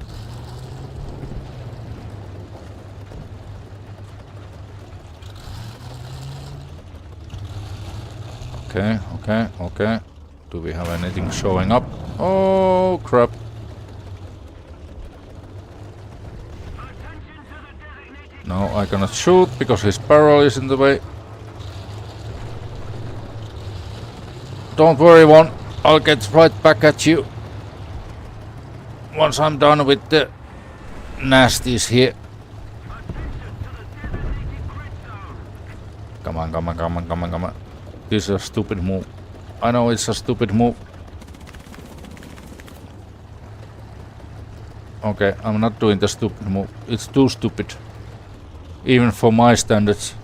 Okay, okay, okay. Do we have anything showing up? Oh, crap. No, I cannot shoot because his barrel is in the way. Don't worry, One. I'll get right back at you once I'm done with the nasties here. Come on, come on, come on, come on, come on. This is a stupid move. I know it's a stupid move. Okay, I'm not doing the stupid move. It's too stupid. Even for my standards.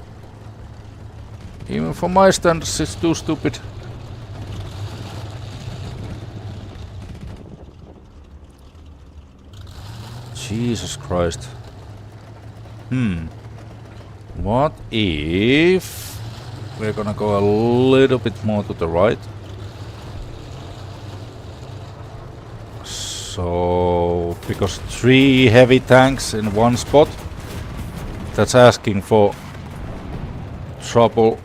Even for my standards, it's too stupid. Jesus Christ. What if we're gonna go a little bit more to the right? So, because 3 heavy tanks in one spot, that's asking for trouble.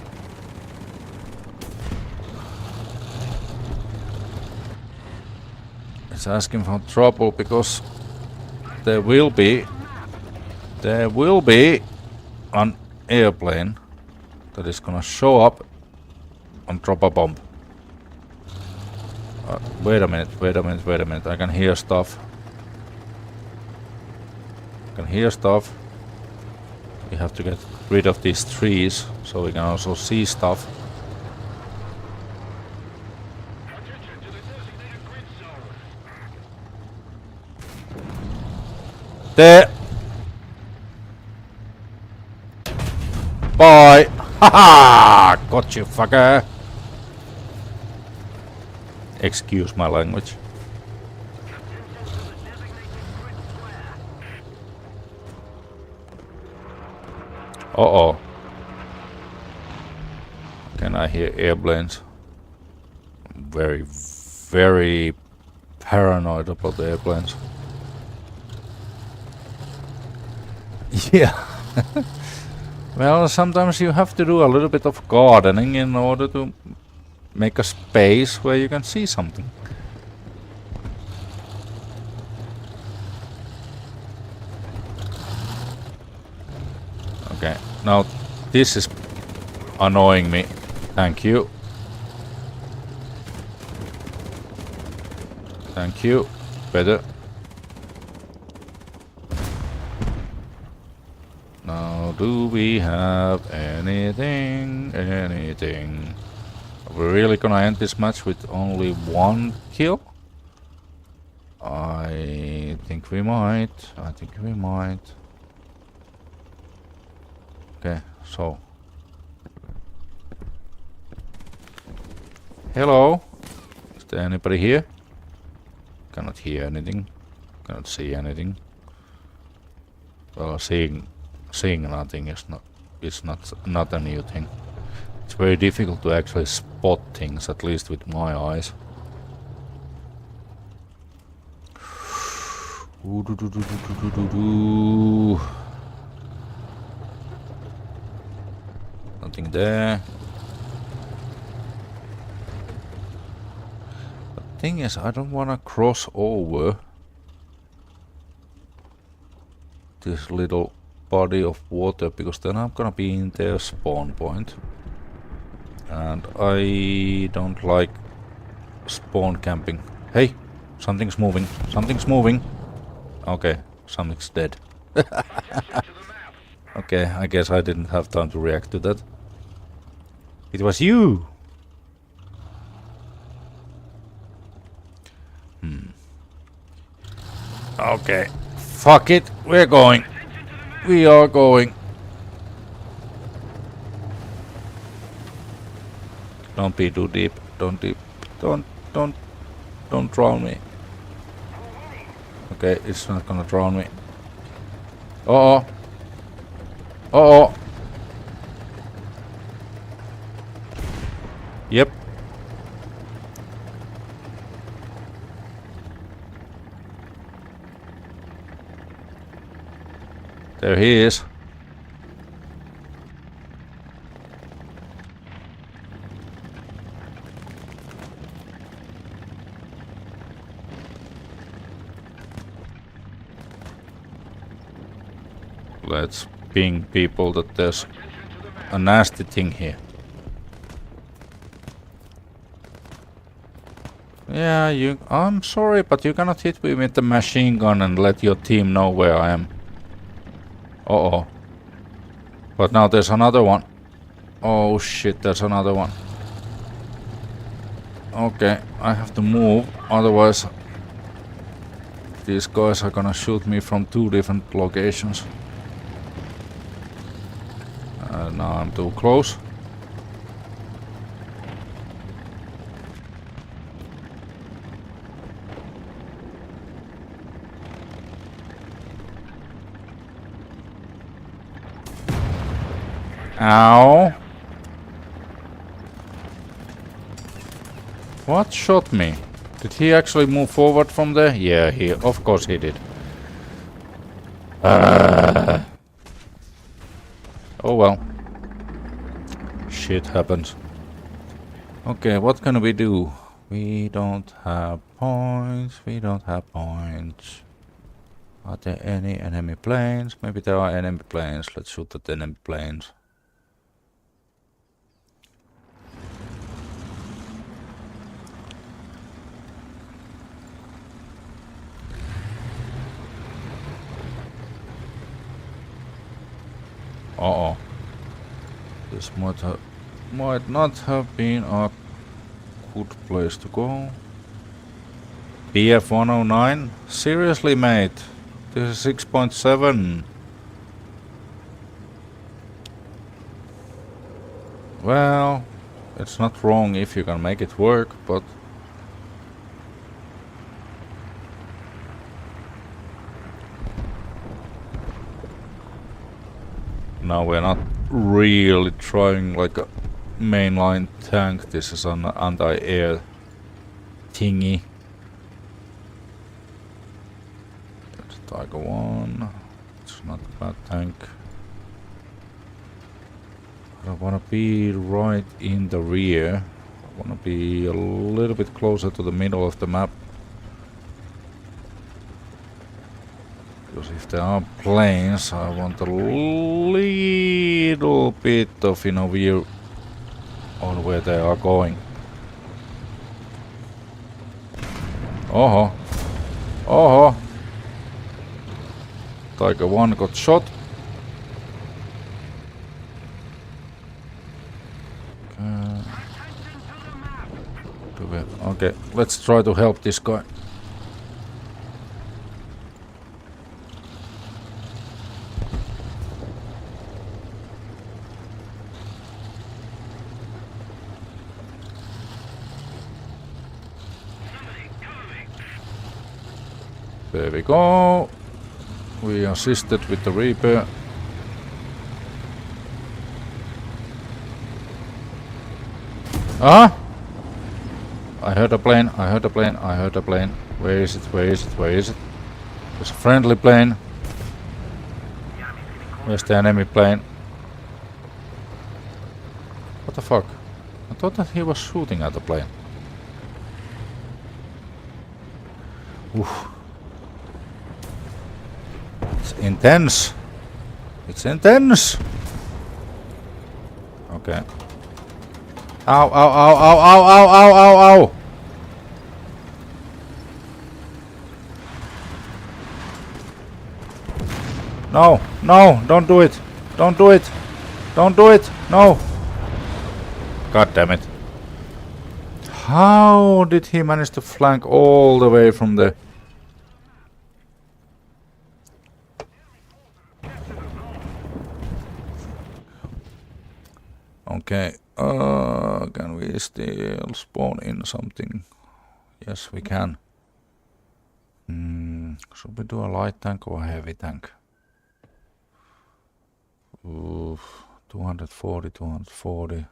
It's asking for trouble because there will be an airplane that is gonna show up and drop a bomb. Wait a minute, wait a minute, wait a minute. I can hear stuff. I can hear stuff. We have to get rid of these trees so we can also see stuff. There. Bye. Haha! Got you, fucker. Excuse my language. Uh-oh. Can I hear airplanes? I'm very, very paranoid about the airplanes. Yeah. Well, sometimes you have to do a little bit of gardening in order to make a space where you can see something. Okay, now this is annoying me. Thank you. Thank you. Better. Now, do we have anything? Anything? Are we really gonna end this match with only one kill? I think we might. I think we might. Okay, so. Hello? Is there anybody here? Cannot hear anything. Cannot see anything. Well, seeing nothing is not a new thing. It's very difficult to actually spot things, at least with my eyes. Nothing there. The thing is, I don't wanna cross over this little body of water, because then I'm gonna be in their spawn point. And I don't like spawn camping. Hey, something's moving. Something's moving. Okay, something's dead. Okay, I guess I didn't have time to react to that. It was you! Okay, fuck it, we're going. We are going. Don't be too deep. Don't drown me. Okay, it's not gonna drown me. Uh-oh. Uh-oh. Yep. There he is. Let's ping people that there's a nasty thing here. Yeah, I'm sorry, but you cannot hit me with the machine gun and let your team know where I am. Uh-oh. But now there's another one. Oh shit, there's another one. Okay, I have to move, otherwise these guys are gonna shoot me from 2 different locations. Now I'm too close. Ow. What shot me? Did he actually move forward from there? Yeah, of course he did. Oh well. Shit happens. Okay, what can we do? We don't have points. We don't have points. Are there any enemy planes? Maybe there are enemy planes. Let's shoot at enemy planes. Uh-oh. This might not have been a good place to go. BF-109? Seriously, mate? This is 6.7. Well, it's not wrong if you can make it work, but... Now we're not really trying like a mainline tank. This is an anti-air thingy. That's Tiger 1. It's not a bad tank. I wanna be right in the rear. I wanna be a little bit closer to the middle of the map. Because if there are planes, I want a little bit of, you know, view on where they are going. Oh, oh, Tiger 1 got shot. Okay, let's try to help this guy. There we go. We assisted with the repair. Ah! I heard a plane, I heard a plane, I heard a plane. Where is it, where is it, where is it? There's a friendly plane. Where's the enemy plane? What the fuck? I thought that he was shooting at the plane. Oof. It's intense. It's intense. Okay. Ow, ow, ow, ow, ow, ow, ow, ow, ow. No, no, don't do it. Don't do it. Don't do it. No. God damn it. How did he manage to flank all the way from the... Okay. Can we still spawn in something? Yes, we can. Should we do a light tank or a heavy tank? Oof, 240, 240.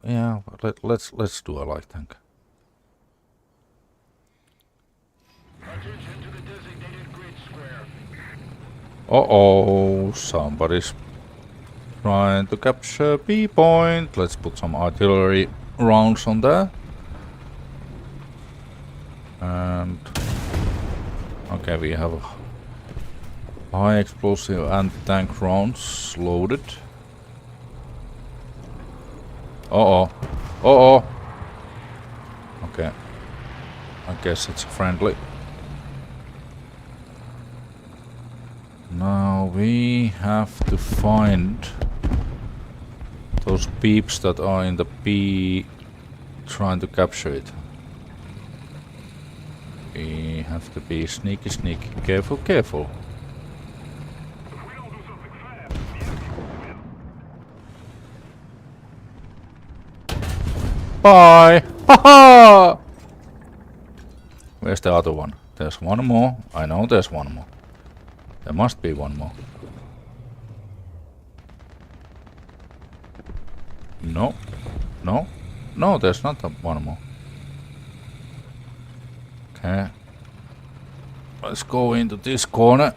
Yeah, let's do a light tank. Uh-oh, somebody's trying to capture B point. Let's put some artillery rounds on there. And okay, we have high explosive anti-tank rounds loaded. Uh-oh. Uh-oh. Okay. I guess it's friendly. Now we have to find those peeps that are in the B trying to capture it. We have to be sneaky, sneaky. Careful, careful. Bye! Haha! Where's the other one? There's one more. I know there's one more. There must be one more. No. No. No, there's not one more. Okay. Let's go into this corner.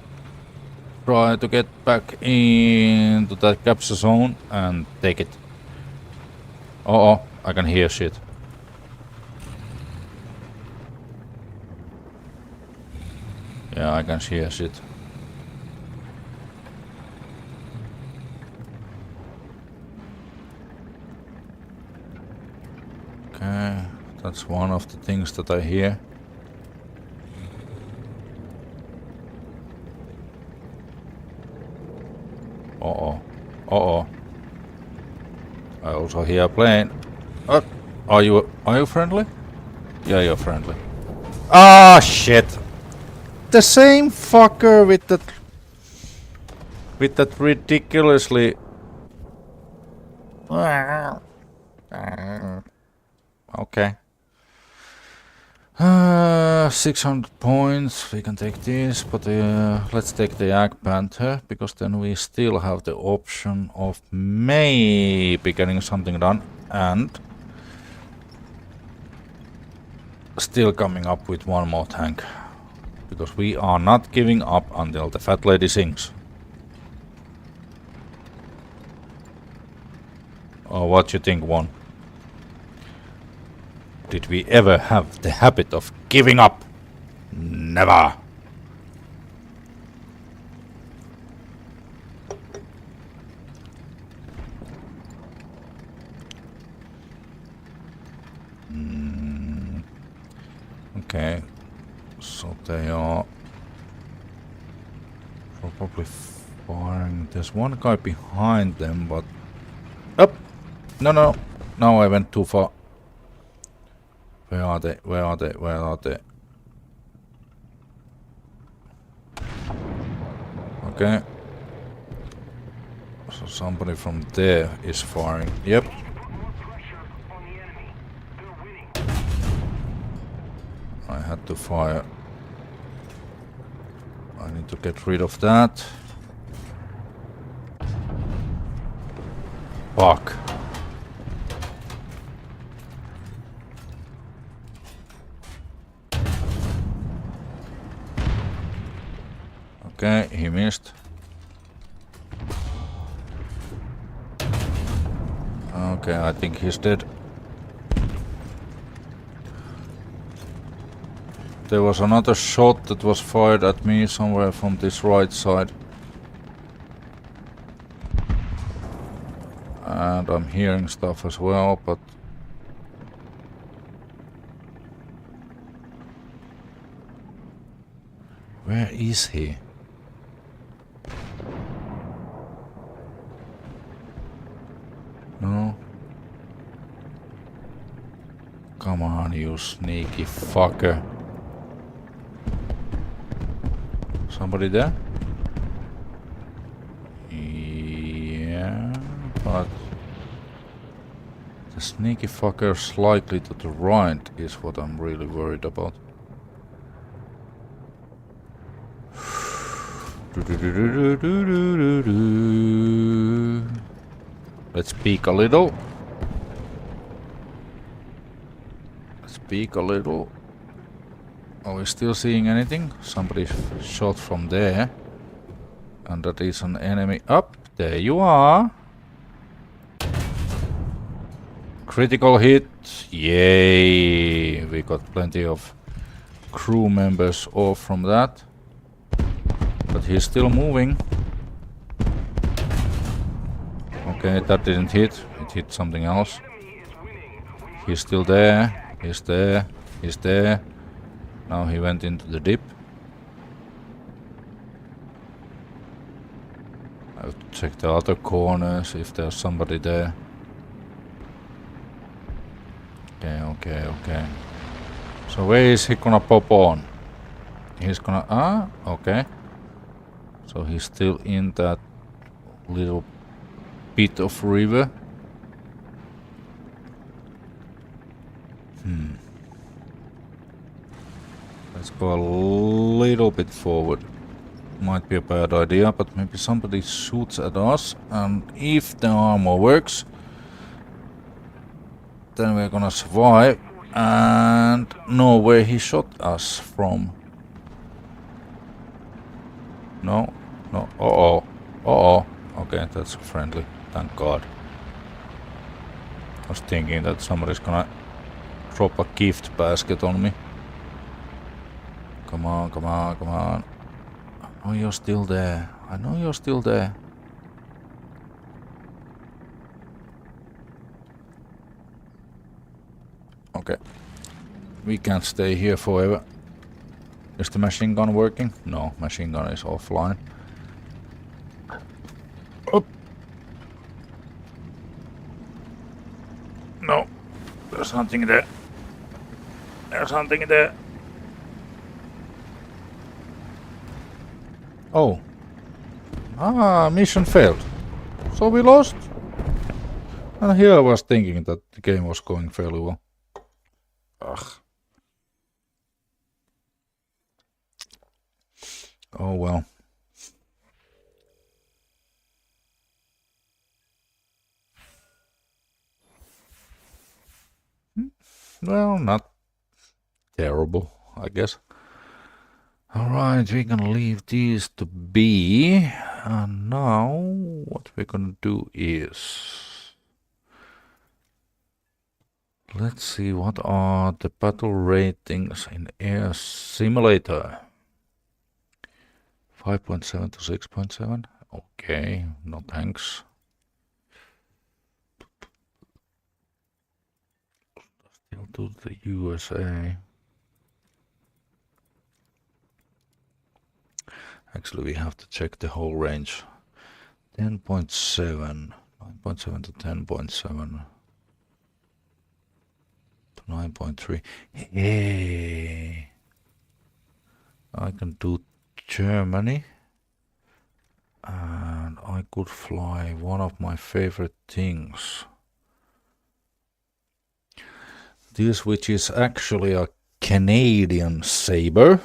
Try to get back into that capture zone and take it. Uh-oh, I can hear shit. Yeah, I can hear shit. Okay, that's one of the things that I hear. Uh-oh. Uh-oh. I also hear a plane. Are you friendly? Yeah, you're friendly. Ah, shit! The same fucker with that ridiculously... Okay. 600 points, we can take this, but let's take the Yak Panther, because then we still have the option of maybe getting something done, and still coming up with one more tank, because we are not giving up until the fat lady sings. Or what you think won? Did we ever have the habit of giving up? Never. Okay, so they are probably firing. There's one guy behind them, but up. No, no, now I went too far. Where are they? Where are they? Where are they? Okay. So somebody from there is firing. Yep. I had to fire. I need to get rid of that. Fuck. Okay, he missed. Okay, I think he's dead. There was another shot that was fired at me somewhere from this right side. And I'm hearing stuff as well, but... Where is he? No? Come on, you sneaky fucker. Somebody there? Yeah, but the sneaky fucker slightly to the right is what I'm really worried about. Let's peek a little. Let's peek a little. Are we still seeing anything? Somebody shot from there. And that is an enemy. Up, there you are. Critical hit. Yay. We got plenty of crew members off from that. But he's still moving. Okay, that didn't hit. It hit something else. He's still there. He's there. He's there. Now he went into the dip. I have to check the other corners if there's somebody there. Okay. So where is he gonna pop on? He's gonna... okay. So he's still in that little bit of river. Let's go a little bit forward. Might be a bad idea, but maybe somebody shoots at us, and if the armor works, then we're gonna survive and know where he shot us from. No. Okay, that's friendly. Thank God. I was thinking that somebody's gonna drop a gift basket on me. Come on. Oh, you're still there. I know you're still there. Okay. We can't stay here forever. Is the machine gun working? No, machine gun is offline. Oh. No, there's nothing there. There's nothing there. Oh. Mission failed. So we lost? And here I was thinking that the game was going fairly well. Ugh. Oh well. Well, not terrible, I guess. Alright, we're gonna leave these to be. And now, what we're gonna do is... Let's see, what are the battle ratings in Air Simulator? 5.7 to 6.7. Okay, no thanks. Still to the USA. Actually, we have to check the whole range. 10.7, 9.7 to 10.7 to 9.3. Hey, I can do Germany, and I could fly one of my favorite things. This, which is actually a Canadian Sabre,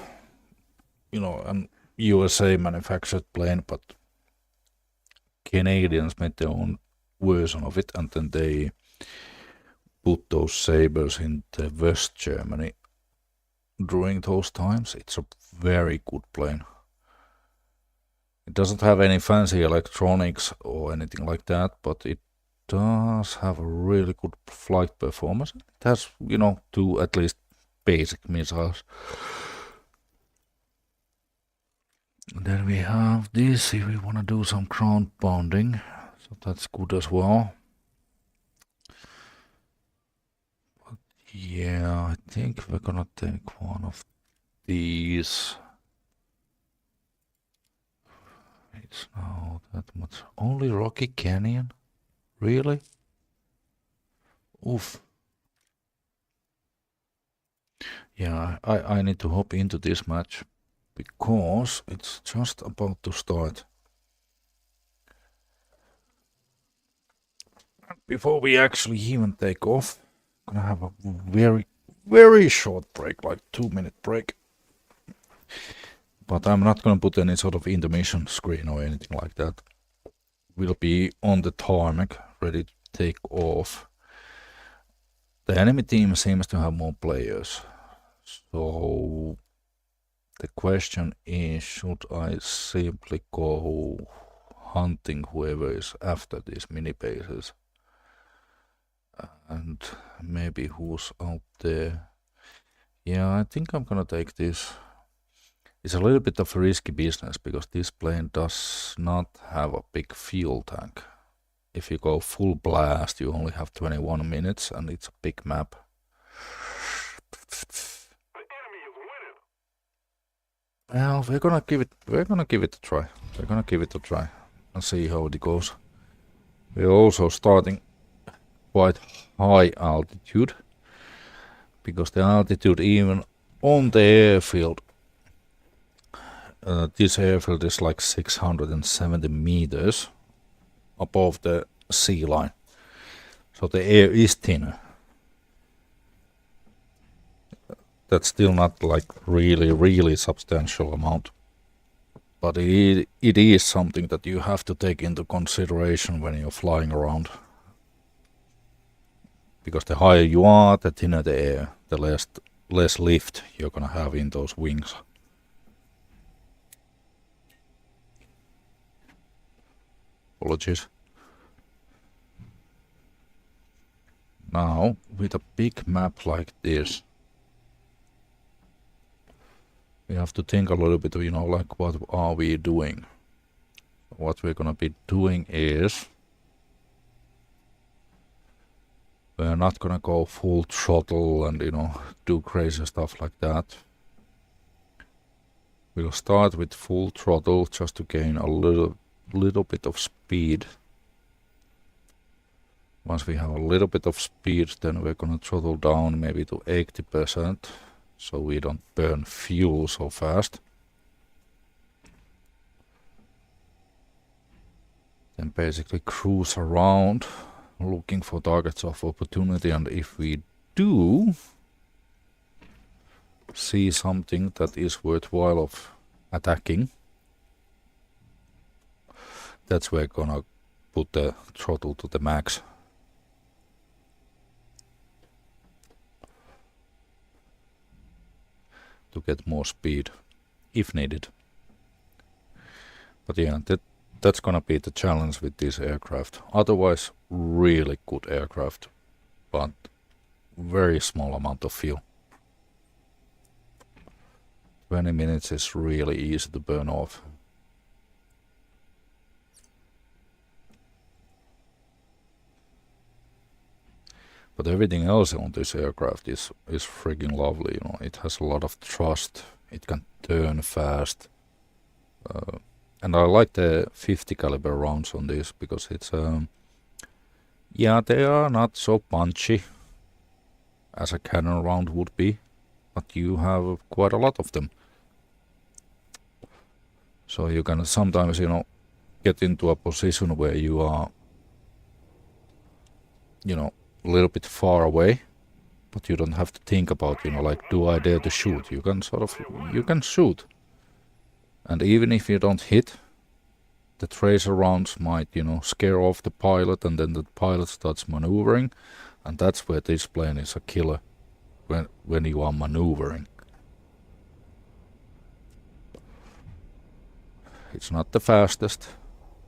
you know, an USA manufactured plane, but Canadians made their own version of it, and then they put those Sabres in the West Germany during those times. It's a very good plane. It doesn't have any fancy electronics or anything like that, but it does have a really good flight performance. It has, you know, two at least basic missiles. And then we have this if we want to do some ground pounding, so that's good as well. But yeah, I think we're gonna take one of these. It's now that much. Only Rocky Canyon? Really? Oof. Yeah, I need to hop into this match because it's just about to start. Before we actually even take off, I'm gonna have a very short break, like 2-minute break. But I'm not gonna put any sort of intermission screen or anything like that. We'll be on the tarmac, ready to take off. The enemy team seems to have more players, so the question is, should I simply go hunting whoever is after these mini bases? And maybe who's out there? Yeah, I think I'm gonna take this. It's a little bit of a risky business because this plane does not have a big fuel tank. If you go full blast, you only have 21 minutes and it's a big map. Well, we're gonna give it a try. We're gonna give it a try and see how it goes. We're also starting quite high altitude because the altitude even on the airfield, this airfield is like 670 meters above the sea line, so the air is thinner. That's still not like really substantial amount, but it is something that you have to take into consideration when you're flying around, because the higher you are, the thinner the air, the less lift you're gonna have in those wings. Apologies. Now, with a big map like this, we have to think a little bit, you know, like what are we doing? What we're gonna be doing is, we're not gonna go full throttle and, you know, do crazy stuff like that. We'll start with full throttle just to gain a little bit of speed. Once we have a little bit of speed, then we're gonna throttle down maybe to 80%, so we don't burn fuel so fast. Then basically cruise around looking for targets of opportunity, and if we do see something that is worthwhile of attacking, that's where we're gonna put the throttle to the max. To get more speed if needed. But yeah, that's gonna be the challenge with this aircraft. Otherwise, really good aircraft, but very small amount of fuel. 20 minutes is really easy to burn off. But everything else on this aircraft is freaking lovely, you know. It has a lot of thrust, it can turn fast. And I like the 50 caliber rounds on this because it's yeah, they are not so punchy as a cannon round would be, but you have quite a lot of them. So you can sometimes, you know, get into a position where you are, you know, a little bit far away, but you don't have to think about, you know, like, do I dare to shoot? You can sort of, you can shoot. And even if you don't hit, the tracer rounds might, you know, scare off the pilot, and then the pilot starts maneuvering, and that's where this plane is a killer, when you are maneuvering. It's not the fastest,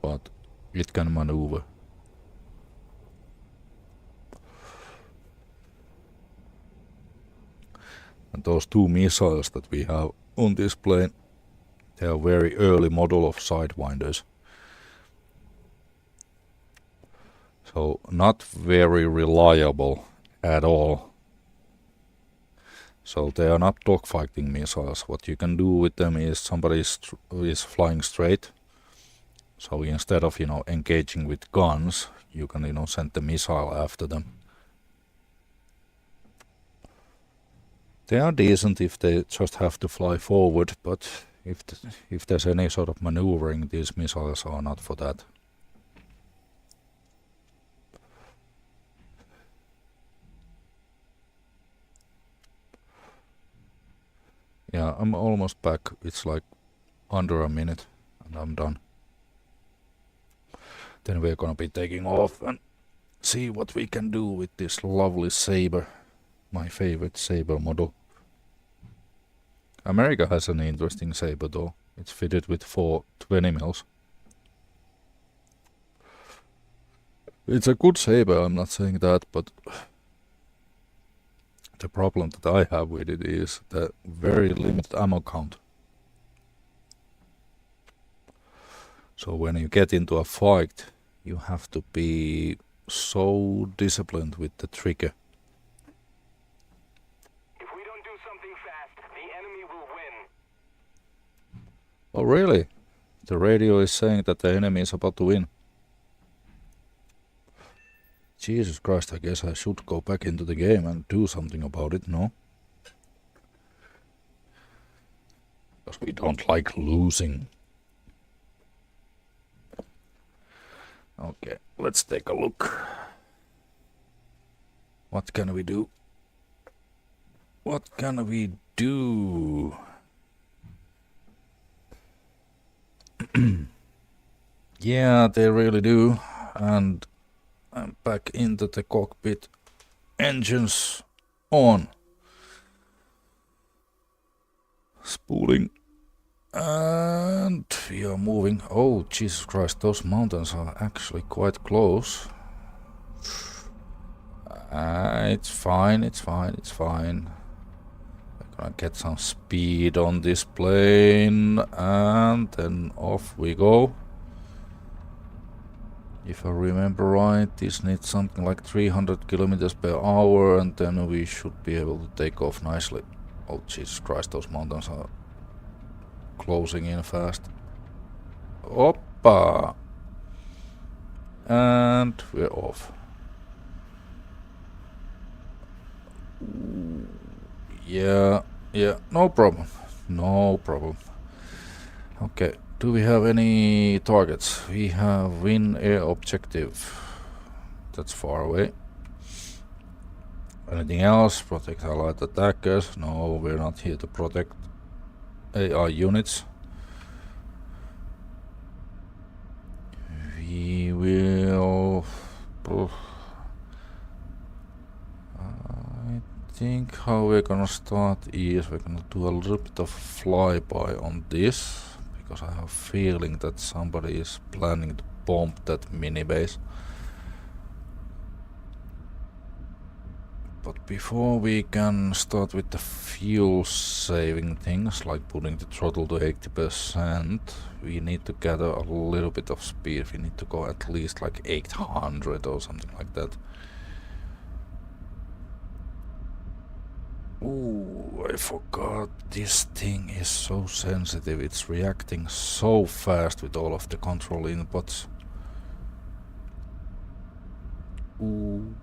but it can maneuver. And those two missiles that we have on this plane, they are very early model of Sidewinders. So not very reliable at all. So they are not dogfighting missiles. What you can do with them is somebody is flying straight. So instead of, you know, engaging with guns, you can, you know, send the missile after them. They are decent if they just have to fly forward, but if there's any sort of maneuvering, these missiles are not for that. Yeah, I'm almost back. It's like under a minute and I'm done. Then we're gonna be taking off and see what we can do with this lovely Sabre. My favorite Sabre model. America has an interesting Sabre though. It's fitted with 4 20 mils. It's a good Sabre, I'm not saying that, but the problem that I have with it is the very limited ammo count. So when you get into a fight, you have to be so disciplined with the trigger. If we don't do something fast, the enemy will win. Oh really? The radio is saying that the enemy is about to win. Jesus Christ, I guess I should go back into the game and do something about it, no? Because we don't like losing. Okay, let's take a look. What can we do? What can we do? Yeah, they really do. And I'm back into the cockpit. Engines on. Spooling. And we are moving. Oh, Jesus Christ, those mountains are actually quite close. It's fine, it's fine, it's fine. We're gonna get some speed on this plane, and then off we go. If I remember right, this needs something like 300 kilometers per hour, and then we should be able to take off nicely. Oh, Jesus Christ, those mountains are closing in fast. Oppa! And we're off. Yeah, no problem. No problem. Okay, do we have any targets? We have win air objective. That's far away. Anything else? Protect allied attackers? No, we're not here to protect AI units. We will... I think how we're gonna start is we're gonna do a little bit of flyby on this, because I have a feeling that somebody is planning to bomb that mini base. But Before we can start with the fuel saving things, like putting the throttle to 80%, we need to gather a little bit of speed. We need to go at least like 800 or something like that. Ooh, I forgot this thing is so sensitive. It's reacting so fast with all of the control inputs. Ooh.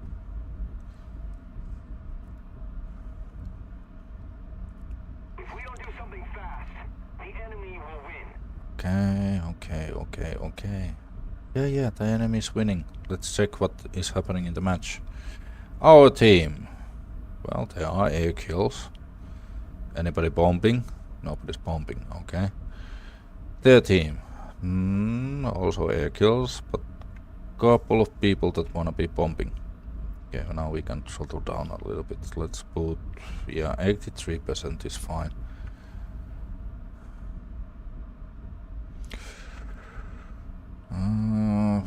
If we don't do something fast, the enemy will win. Okay. Yeah, the enemy is winning. Let's check what is happening in the match. Our team. Well, there are air kills. Anybody bombing? Nobody's bombing, okay. Their team. Also air kills, but couple of people that wanna be bombing. Okay, now we can throttle down a little bit. Let's put, yeah, 83% is fine.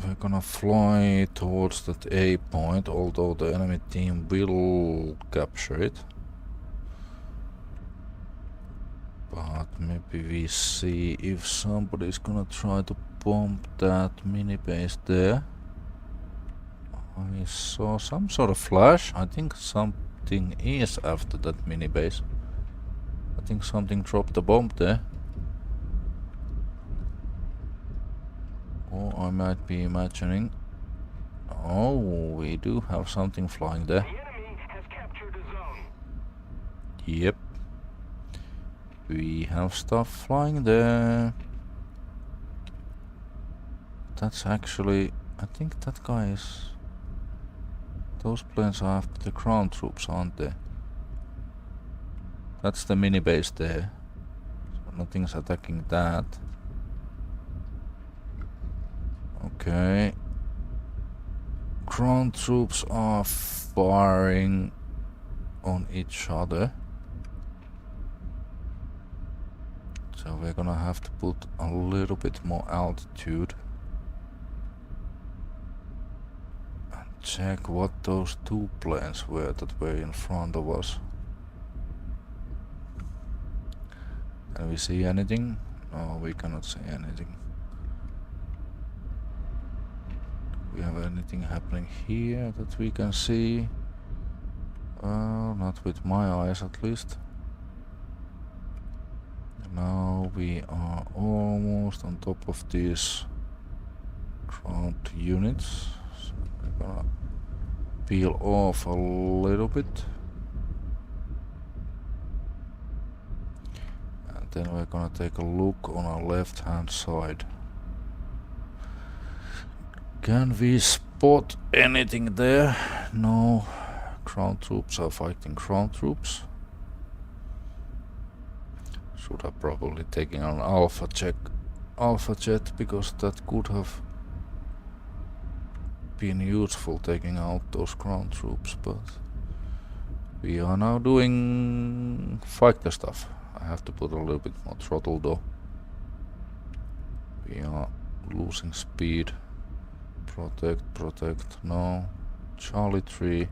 We're gonna fly towards that A point, although the enemy team will capture it. But maybe we see if somebody's gonna try to bomb that mini base there. I saw some sort of flash. I think something is after that mini base. I think something dropped a bomb there. Or I might be imagining. Oh, we do have something flying there. The enemy has captured a zone. Yep. We have stuff flying there. That's actually... I think that guy is... Those planes are after the ground troops, aren't they? That's the mini base there. So nothing's attacking that. Okay. Ground troops are firing on each other. So we're gonna have to put a little bit more altitude. And check what those two planes were that were in front of us. Can we see anything? No, we cannot see anything. We have anything happening here that we can see? Not with my eyes at least. Now we are almost on top of these ground units. So we're gonna peel off a little bit. And then we're gonna take a look on our left hand side. Can we spot anything there? No. Ground troops are fighting ground troops. Should have probably taken an alpha jet, because that could have been useful, taking out those ground troops, but we are now doing fighter stuff. I have to put a little bit more throttle though. We are losing speed. Protect, no. Charlie 3.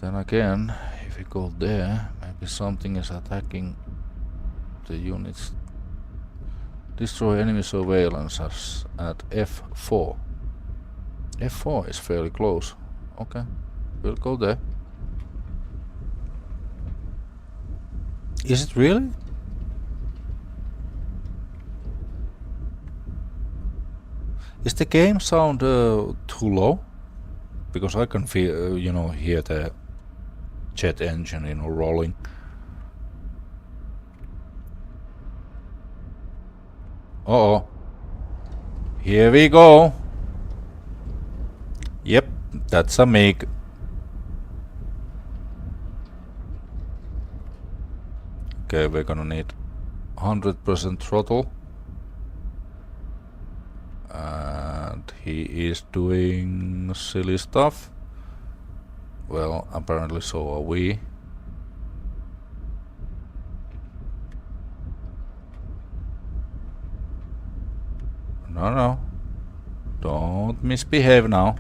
Then again, if we go there, maybe something is attacking the units. Destroy enemy surveillance at F4. F4 is fairly close. Okay, we'll go there. Is it really? Is the game sound too low? Because I can feel, hear the jet engine, rolling. Uh-oh. Here we go. Yep, that's a MiG. Okay, we're gonna need 100% throttle. And he is doing silly stuff. Well, apparently so are we. No. Don't misbehave now.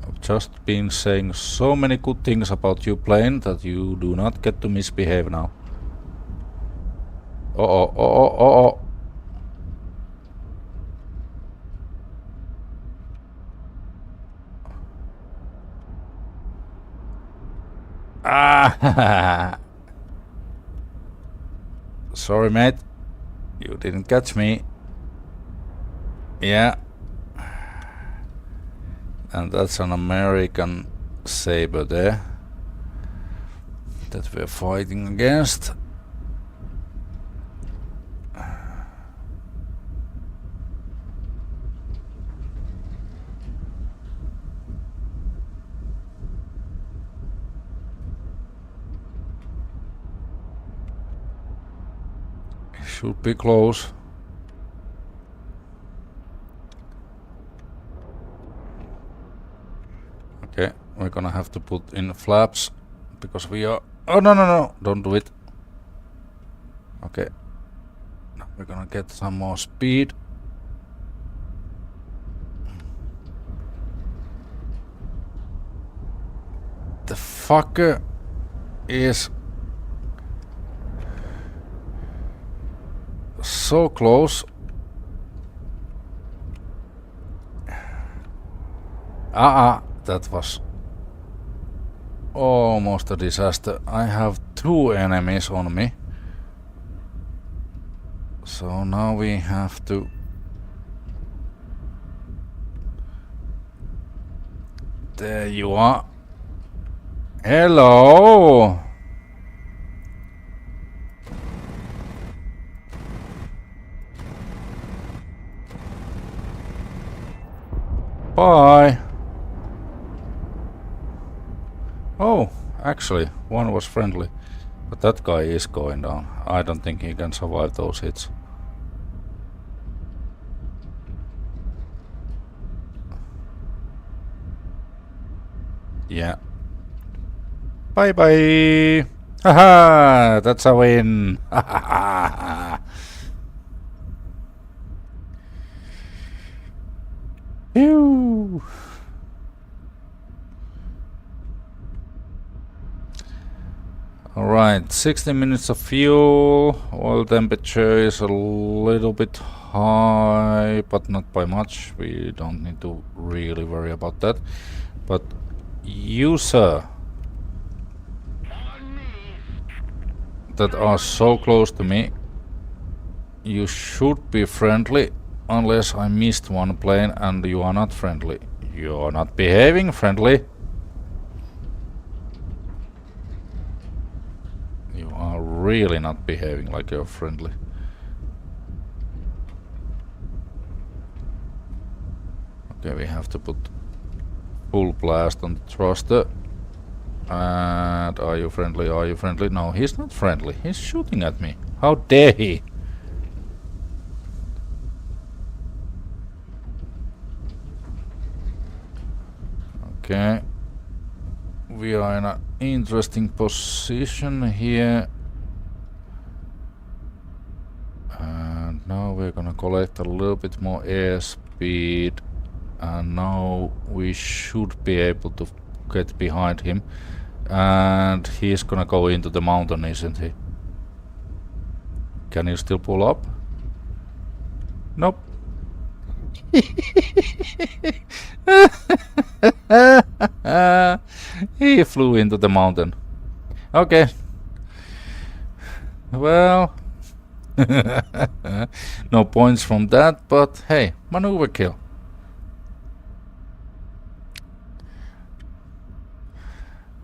I've just been saying so many good things about you plane that you do not get to misbehave now. Uh-oh. Ah! Sorry, mate. You didn't catch me. Yeah. And that's an American saber there that we're fighting against. Should be close. Okay, we're gonna have to put in flaps because we are... Oh, no, don't do it. Okay. Now we're gonna get some more speed. The fucker is so close. That was almost a disaster. I have 2 enemies on me. So now we have to... There you are. Hello! Bye! Oh, actually, one was friendly. But that guy is going down. I don't think he can survive those hits. Yeah. Bye bye! Haha! That's a win! Phew! Alright, 60 minutes of fuel. Oil temperature is a little bit high, but not by much. We don't need to really worry about that. But you, sir, that are so close to me, you should be friendly, unless I missed one plane and you are not friendly. You are not behaving friendly. You are really not behaving like you're friendly. Okay, we have to put full blast on the thruster. And are you friendly? Are you friendly? No, he's not friendly. He's shooting at me. How dare he? Okay. We are in an interesting position here. And now we're gonna collect a little bit more airspeed. And now we should be able to get behind him. And he's gonna go into the mountain, isn't he? Can you still pull up? Nope. He flew into the mountain. Okay. Well, no points from that, but hey, maneuver kill.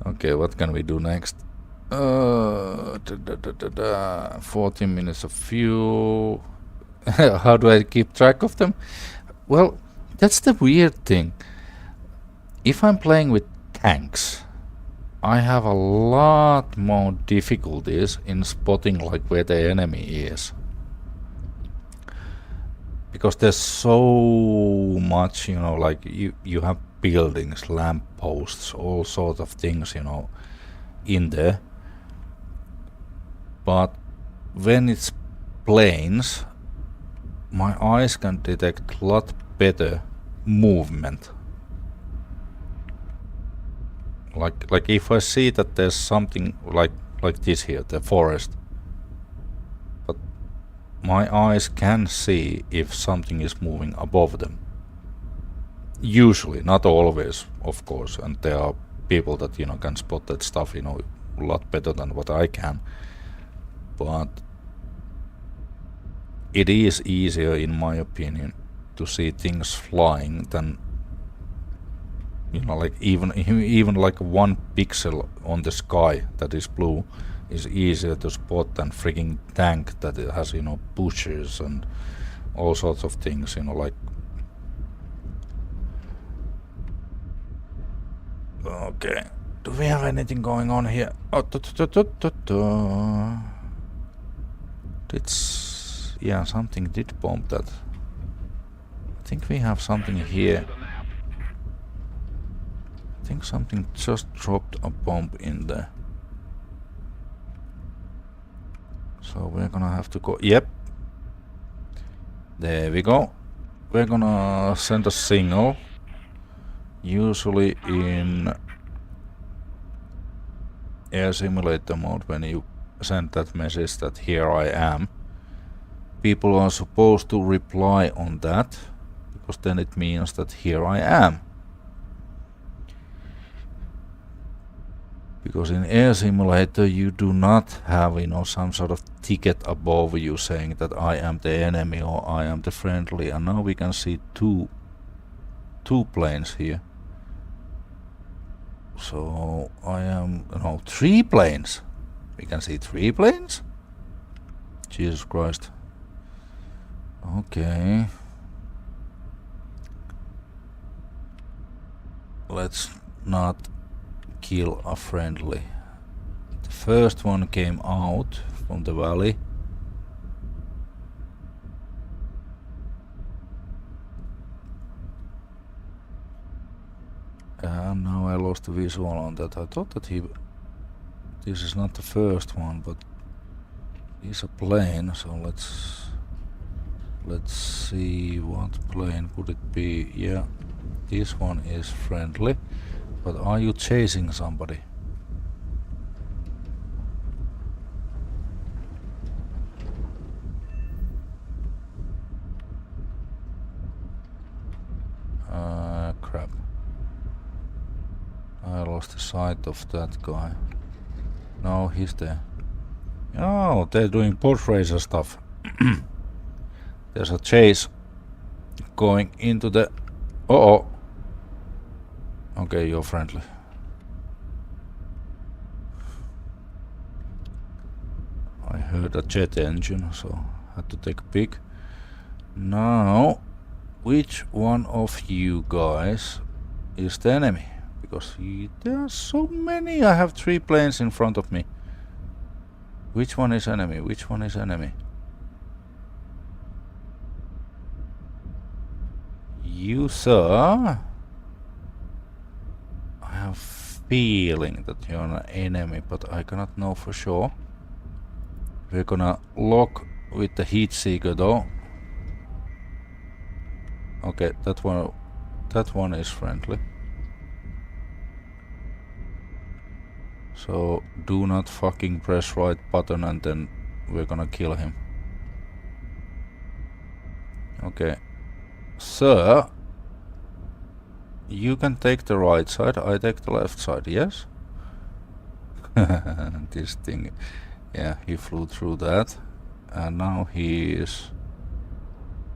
Okay, what can we do next? 14 minutes of fuel. How do I keep track of them? Well, that's the weird thing. If I'm playing with tanks, I have a lot more difficulties in spotting like where the enemy is. Because there's so much, you know, like you have buildings, lamp posts, all sorts of things, you know, in there. But when it's planes, my eyes can detect a lot better movement. Like if I see that there's something like this here, the forest, but my eyes can see if something is moving above them. Usually, not always, of course, and there are people that, you know, can spot that stuff, you know, a lot better than what I can. But it is easier, in my opinion, to see things flying than, you know, like even like 1 pixel on the sky that is blue is easier to spot than freaking tank that it has, you know, bushes and all sorts of things, you know, like. Okay, do we have anything going on here? Oh, it's, yeah, something did bomb that. I think we have something here. I think something just dropped a bomb in there. So we're gonna have to go. Yep. There we go. We're gonna send a signal. Usually in air simulator mode, when you send that message that here I am, people are supposed to reply on that, because then it means that here I am. Because in air simulator you do not have, you know, some sort of ticket above you saying that I am the enemy or I am the friendly, and now we can see two planes here. So I am, no, 3 planes. We can see 3 planes? Jesus Christ. Okay. Let's not kill a friendly. The first one came out from the valley. Now I lost the visual on that. I thought that this is not the first one, but he's a plane, so let's see what plane could it be. Yeah, this one is friendly, but are you chasing somebody? Crap. I lost the sight of that guy. No, he's there. Oh, they're doing boat racer stuff. There's a chase going into the... Uh-oh. Okay, you're friendly. I heard a jet engine, so had to take a peek. Now, which one of you guys is the enemy? Because there are so many. I have 3 planes in front of me. Which one is enemy? Which one is enemy? You, sir. I have a feeling that you're an enemy, but I cannot know for sure. We're gonna lock with the heat seeker though. Okay, that one is friendly. So do not fucking press right button and then we're gonna kill him. Okay. Sir, you can take the right side, I take the left side, yes? This thing, yeah, he flew through that. And now he is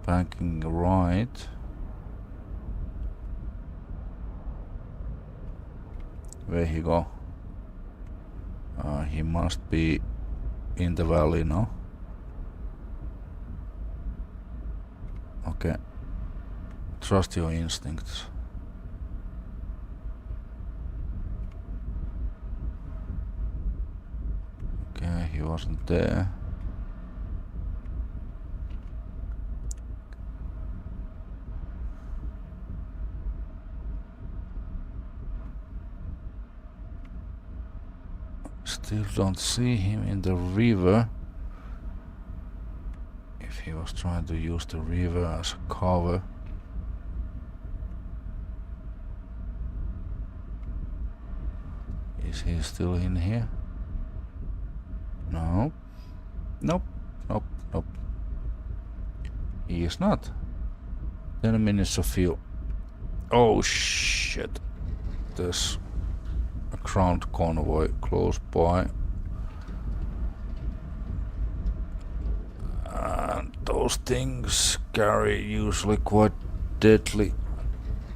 banking right. Where he go? He must be in the valley now. Okay. Trust your instincts. Okay, he wasn't there. Still don't see him in the river. If he was trying to use the river as a cover. Is he still in here? No. Nope. Nope. Nope. He is not. 10 minutes of fuel. Oh shit. There's a ground convoy close by. And those things carry usually quite deadly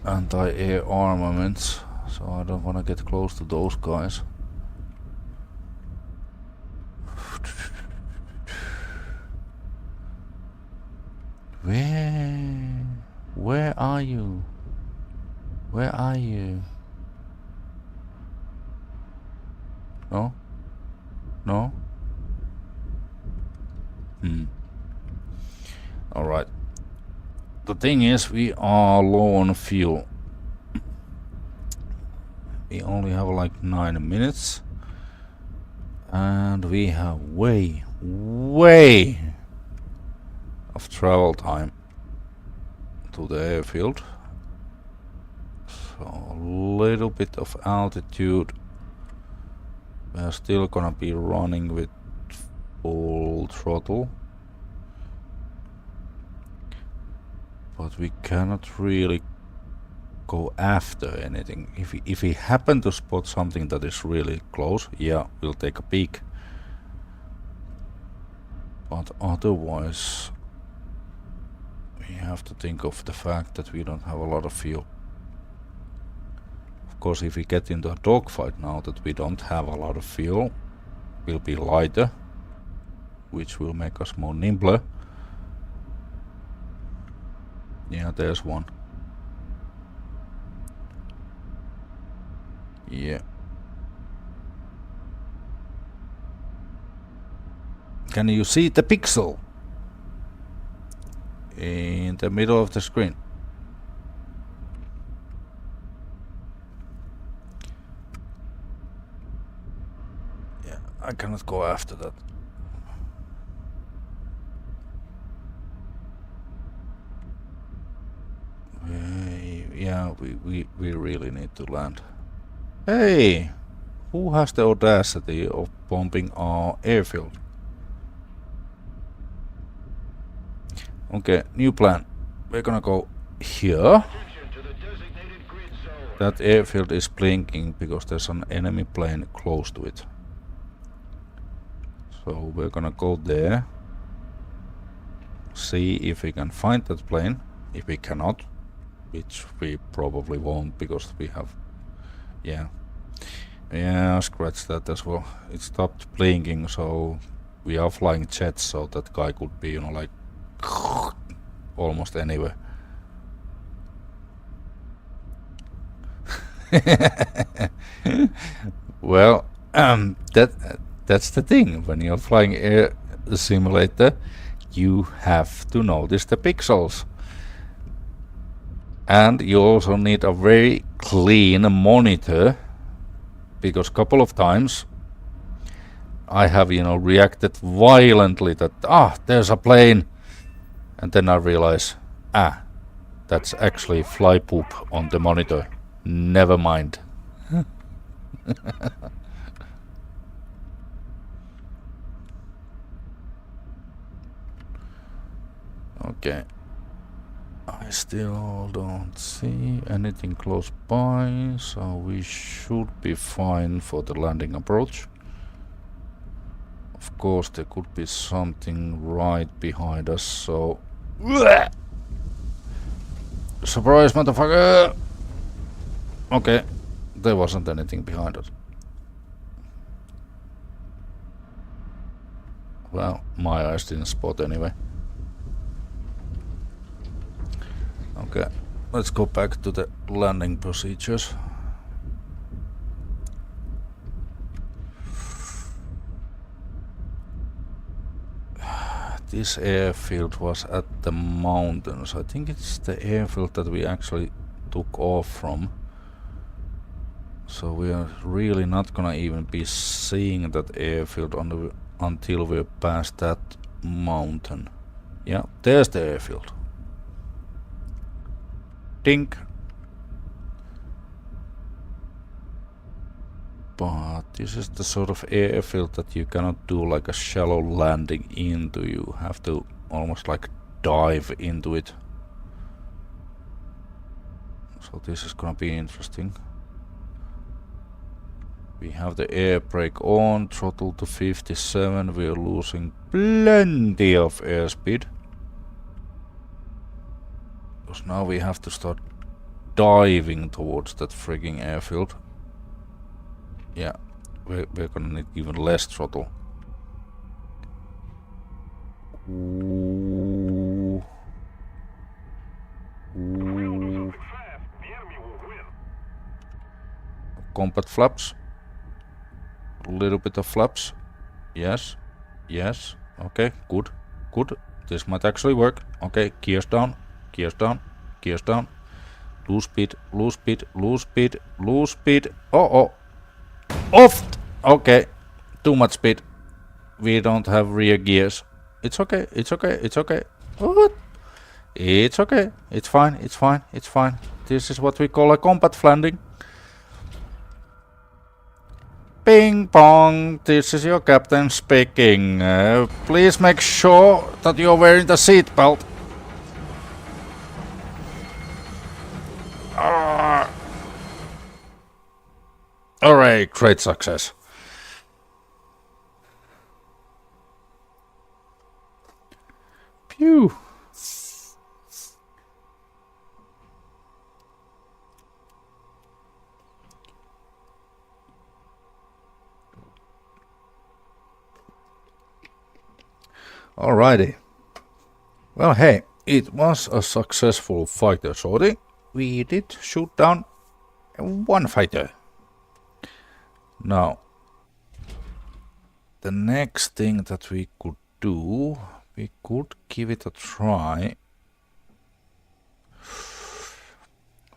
anti-air armaments, so I don't want to get close to those guys. Where are you? Where are you? No? No? Alright. The thing is, we are low on fuel. We only have like 9 minutes. And we have way of travel time to the airfield. So a little bit of altitude. We are still gonna be running with full throttle. But we cannot really go after anything. If we happen to spot something that is really close, yeah, we'll take a peek. But otherwise, we have to think of the fact that we don't have a lot of fuel. Of course, if we get into a dogfight now that we don't have a lot of fuel, we'll be lighter, which will make us more nimbler. Yeah, there's one. Yeah. Can you see the pixel in the middle of the screen? Yeah, I cannot go after that. Yeah, we really need to land. Hey! Who has the audacity of bombing our airfield? Okay, new plan. We're gonna go here. That airfield is blinking because there's an enemy plane close to it. So we're gonna go there. See if we can find that plane. If we cannot, which we probably won't because we have... Yeah, scratch that as well. It stopped blinking, so we are flying jets, so that guy could be, you know, like almost anywhere. Well, that's the thing. When you're flying air simulator, you have to notice the pixels. And you also need a very clean monitor, because a couple of times I have, you know, reacted violently that, there's a plane, and then I realize, that's actually fly poop on the monitor. Never mind. Okay. I still don't see anything close by, so we should be fine for the landing approach. Of course, there could be something right behind us, so... Surprise, motherfucker! Okay, there wasn't anything behind us. Well, my eyes didn't spot anyway. Okay, let's go back to the landing procedures. This airfield was at the mountains. I think it's the airfield that we actually took off from. So we are really not gonna even be seeing that airfield until we're past that mountain. Yeah, there's the airfield. Dink. But this is the sort of airfield that you cannot do like a shallow landing into. You have to almost like dive into it. So this is gonna be interesting. We have the air brake on, throttle to 57, we're losing plenty of airspeed. Because now we have to start diving towards that frigging airfield. Yeah, we're gonna need even less throttle. Ooh. Ooh. Fast, the enemy will win. Combat flaps. A little bit of flaps. Yes. Yes. Okay, good. Good. This might actually work. Okay, gears down. Gears down. Gears down. Lose speed. Lose speed. Lose speed. Lose speed. Oh. Off! Okay. Too much speed. We don't have rear gears. It's okay. It's okay. It's okay. What? It's okay. It's fine. It's fine. It's fine. This is what we call a combat landing. Ping pong. This is your captain speaking. Please make sure that you're wearing the seatbelt. Alright, great success. Phew. Alrighty. Well, hey, it was a successful fighter sortie. We did shoot down one fighter. Now, the next thing that we could do, we could give it a try.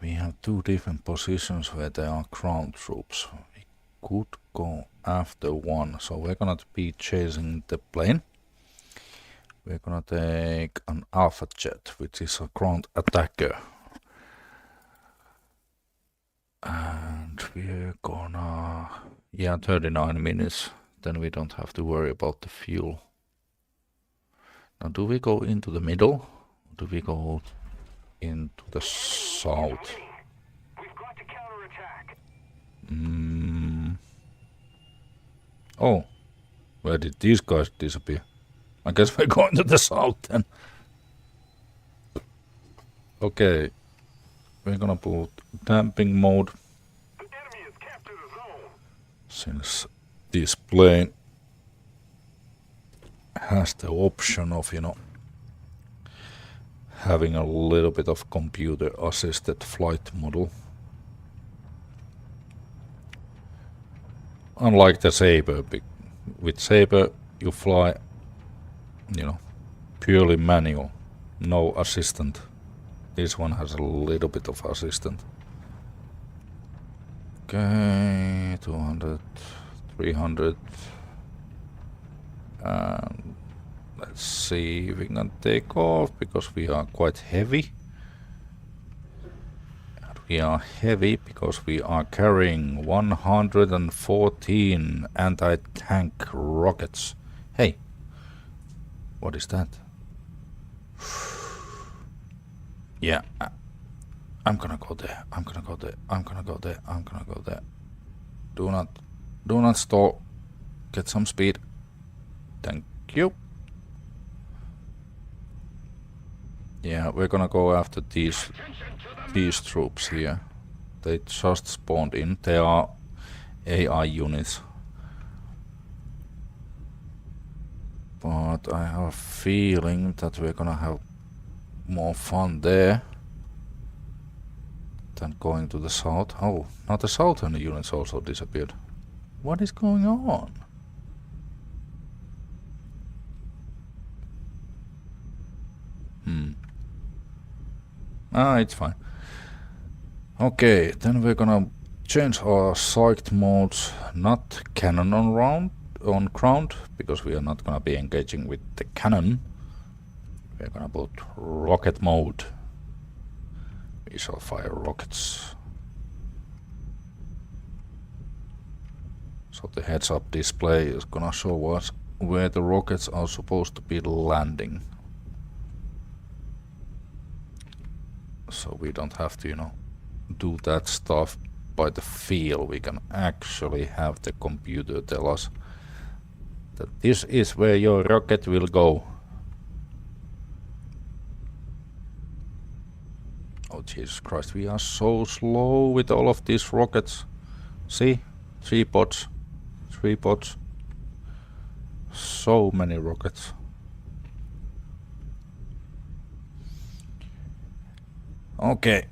We have two different positions where there are ground troops. We could go after one, so we're gonna be chasing the plane. We're gonna take an Alpha Jet, which is a ground attacker. And we're gonna... yeah, 39 minutes. Then we don't have to worry about the fuel. Now, do we go into the middle? Do we go into the south? We've got to counterattack. Oh, where did these guys disappear? I guess we're going to the south then. Okay, we're gonna put damping mode. The enemy has captured a zone. Since this plane has the option of, you know, having a little bit of computer assisted flight model. Unlike the Sabre, with Sabre you fly, you know, purely manual, no assistant. This one has a little bit of assistant. Okay, 200, 300. And let's see if we can take off, because we are quite heavy. And we are heavy because we are carrying 114 anti-tank rockets. Hey, what is that? Yeah, I'm gonna go there. I'm gonna go there. I'm gonna go there. I'm gonna go there. Do not stall. Get some speed. Thank you. Yeah, we're gonna go after these troops here. They just spawned in. They are AI units. But I have a feeling that we're gonna have more fun there than going to the south. Oh, now the southern units also disappeared. What is going on? It's fine. Okay, then we're gonna change our psyched modes, not cannon on ground, because we are not gonna be engaging with the cannon. We're gonna put rocket mode. We shall fire rockets. So the heads-up display is gonna show us where the rockets are supposed to be landing. So we don't have to, you know, do that stuff by the feel. We can actually have the computer tell us that this is where your rocket will go. Oh Jesus Christ, we are so slow with all of these rockets. See? 3 pods. 3 pods. So many rockets. Okay.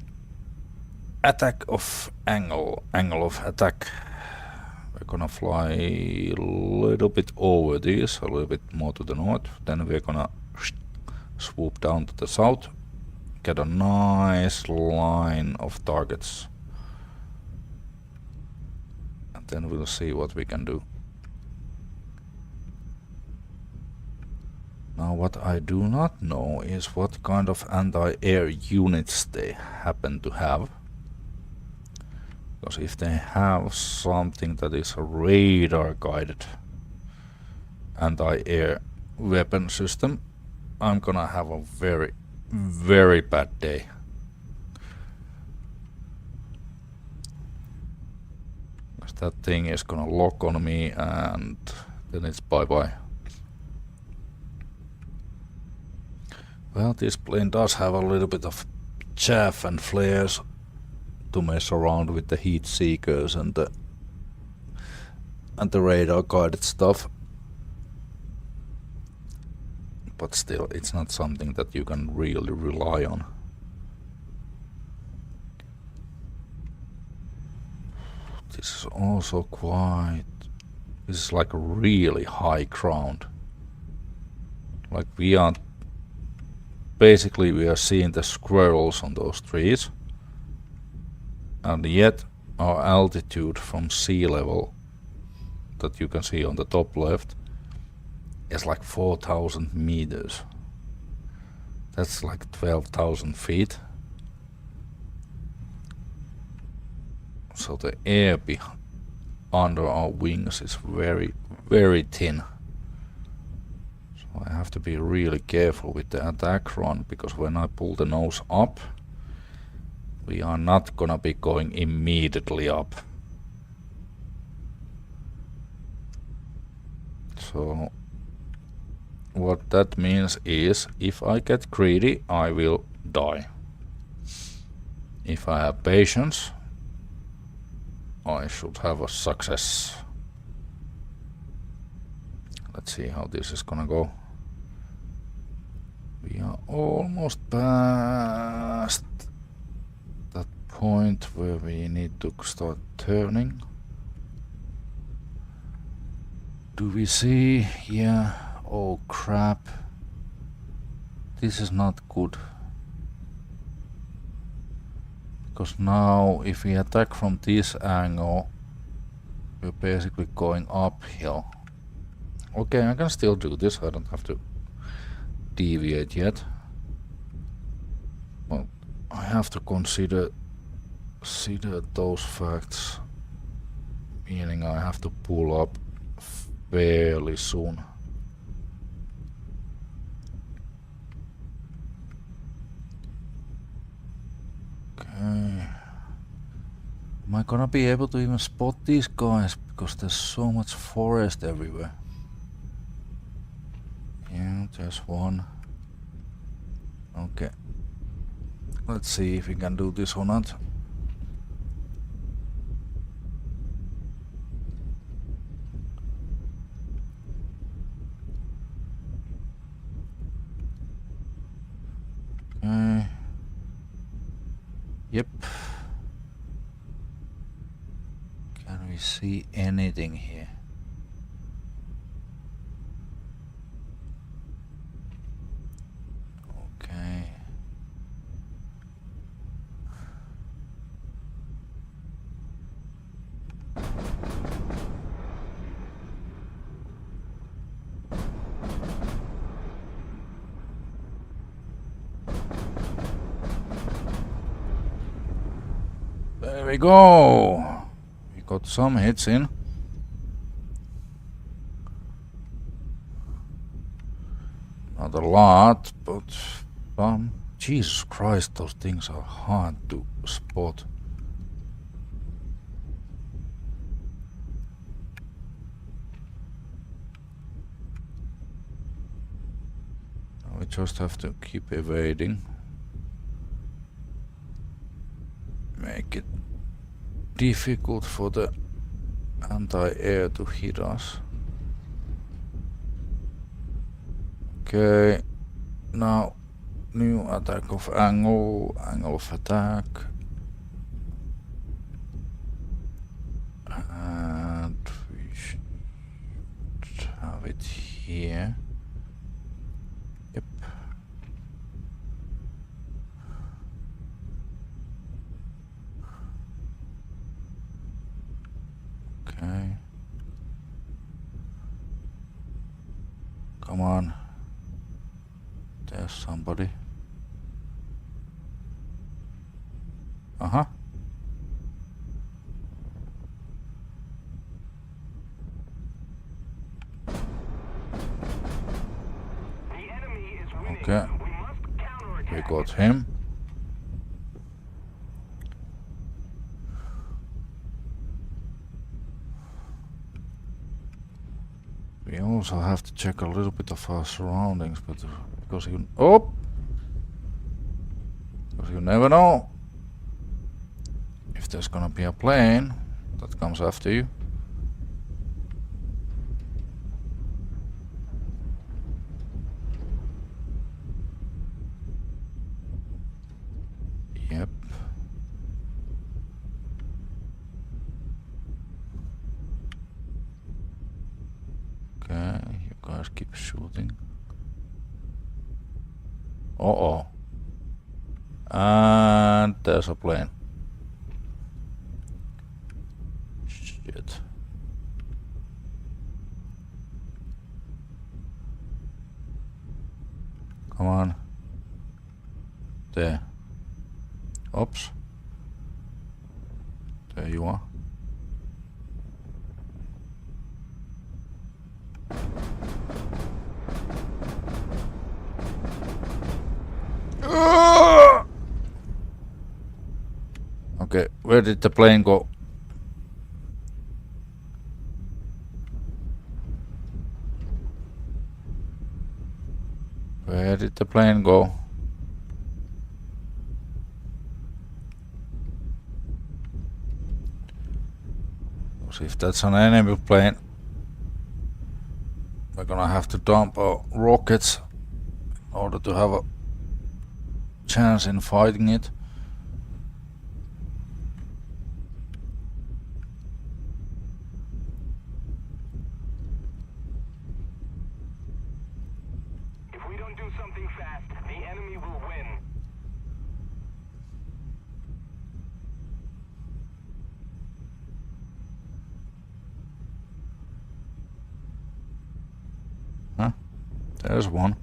Attack of angle. Angle of attack. We're gonna fly a little bit over this, a little bit more to the north. Then we're gonna swoop down to the south. Get a nice line of targets. And then we'll see what we can do. Now what I do not know is what kind of anti-air units they happen to have. Because if they have something that is a radar guided anti-air weapon system, I'm gonna have a very, very bad day. Because that thing is gonna lock on me and then it's bye-bye. Well, this plane does have a little bit of chaff and flares to mess around with the heat seekers and the radar guided stuff. But still, it's not something that you can really rely on. This is also quite... This is like a really high ground. Like we are... Basically we are seeing the squirrels on those trees. And yet our altitude from sea level that you can see on the top left is like 4,000 meters. That's like 12,000 feet. So the air under our wings is very, very thin. So I have to be really careful with the attack run, because when I pull the nose up, we are not gonna be going immediately up. So what that means is, if I get greedy, I will die. If I have patience, I should have a success. Let's see how this is gonna go. We are almost past that point where we need to start turning. Do we see? Yeah. Oh crap. This is not good. Because now if we attack from this angle, we're basically going uphill. Okay, I can still do this. I don't have to deviate yet. But I have to consider those facts. Meaning I have to pull up fairly soon. Okay. Am I gonna be able to even spot these guys? Because there's so much forest everywhere. Yeah, there's one. Okay. Let's see if we can do this or not. Okay. Yep. Can we see anything here? Okay. There we go. We got some hits in. Not a lot, but some. Jesus Christ, those things are hard to spot. We just have to keep evading. Make it difficult for the anti-air to hit us. Okay, now new attack of angle of attack. And we should have it here. Yep. Okay. Come on. There's somebody. Uh-huh. The enemy is winning. Okay. We must counterattack. We got him. We also have to check a little bit of our surroundings, but because you because you never know if there's gonna be a plane that comes after you. Yep. Okay, you guys keep shooting. Uh-oh. And there's a plane. Shit. Come on. There. Oops. There you are. Okay, where did the plane go? Where did the plane go? Because if that's an enemy plane, we're gonna have to dump our rockets in order to have a chance in fighting it. If we don't do something fast, the enemy will win. Huh? There's one.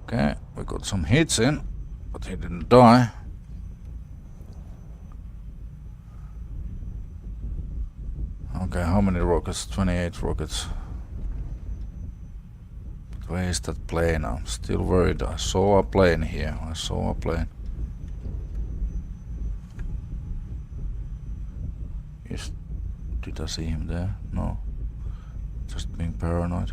Okay, we got some hits in, but he didn't die. Okay, how many rockets? 28 rockets. But where is that plane? I'm still worried. I saw a plane here. I saw a plane. Yes. Did I see him there? No. Just being paranoid.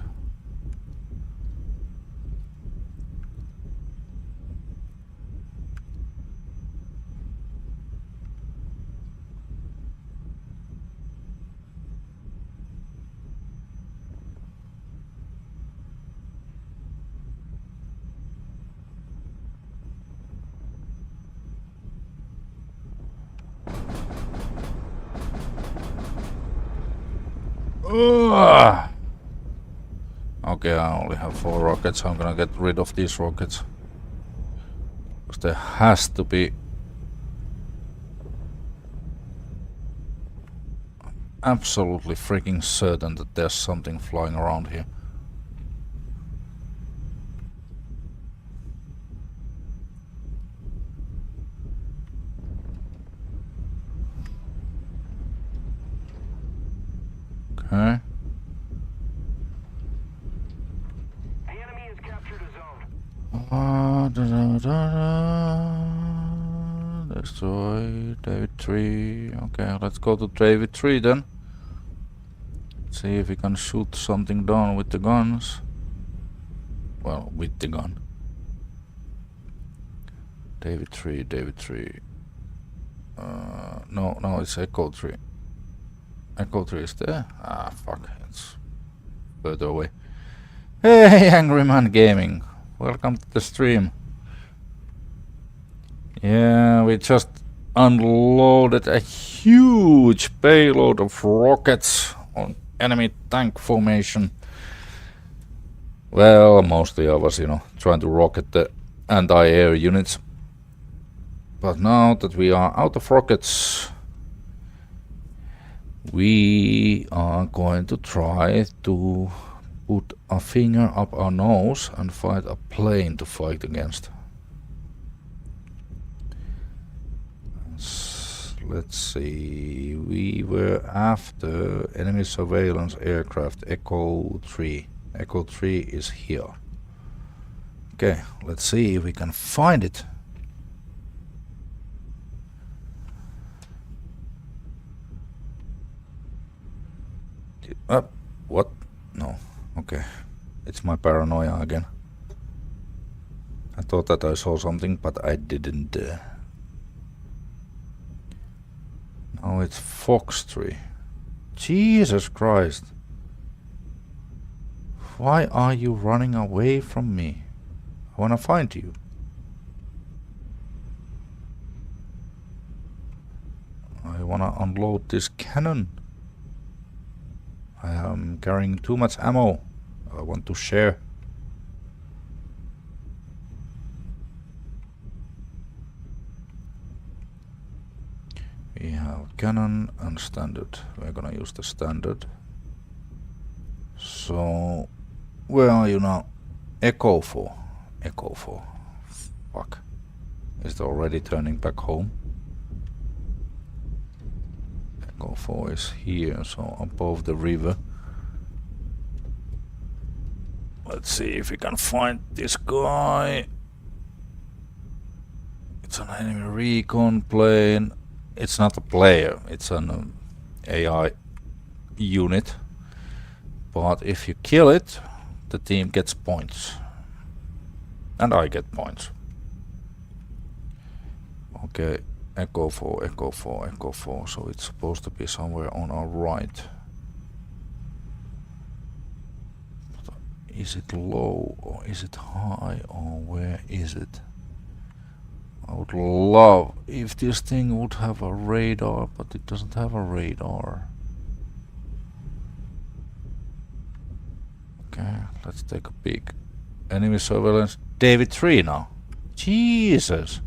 Ugh. Okay, I only have 4 rockets. I'm gonna get rid of these rockets. Because there has to be... absolutely freaking certain that there's something flying around here. Okay. The enemy has captured a zone. Destroy David 3. Okay, let's go to David 3 then. See if we can shoot something down with the guns. Well, with the gun. David 3, David 3. No, it's Echo 3. Echo 3 is there? Ah, fuck, it's further away. Hey, Angry Man Gaming. Welcome to the stream. Yeah, we just unloaded a huge payload of rockets on enemy tank formation. Well, mostly I was, trying to rocket the anti-air units. But now that we are out of rockets, we are going to try to put a finger up our nose and find a plane to fight against. Let's see, we were after enemy surveillance aircraft Echo 3. Echo 3 is here. Okay, let's see if we can find it. What? No. Okay. It's my paranoia again. I thought that I saw something, but I didn't. Now it's Fox 3. Jesus Christ. Why are you running away from me? I wanna find you. I wanna unload this cannon. I am carrying too much ammo. I want to share. We have cannon and standard. We're gonna use the standard. So, where are you now? Echo 4. Echo 4. Fuck. Is it already turning back home? Echo 4 is here, so above the river. Let's see if we can find this guy. It's an enemy recon plane. It's not a player, it's an AI unit. But if you kill it, the team gets points. And I get points. Okay, Echo 4, Echo 4, Echo 4. So it's supposed to be somewhere on our right. But is it low or is it high or where is it? I would love if this thing would have a radar, but it doesn't have a radar. Okay, let's take a peek. Enemy surveillance. David 3 now. Jesus.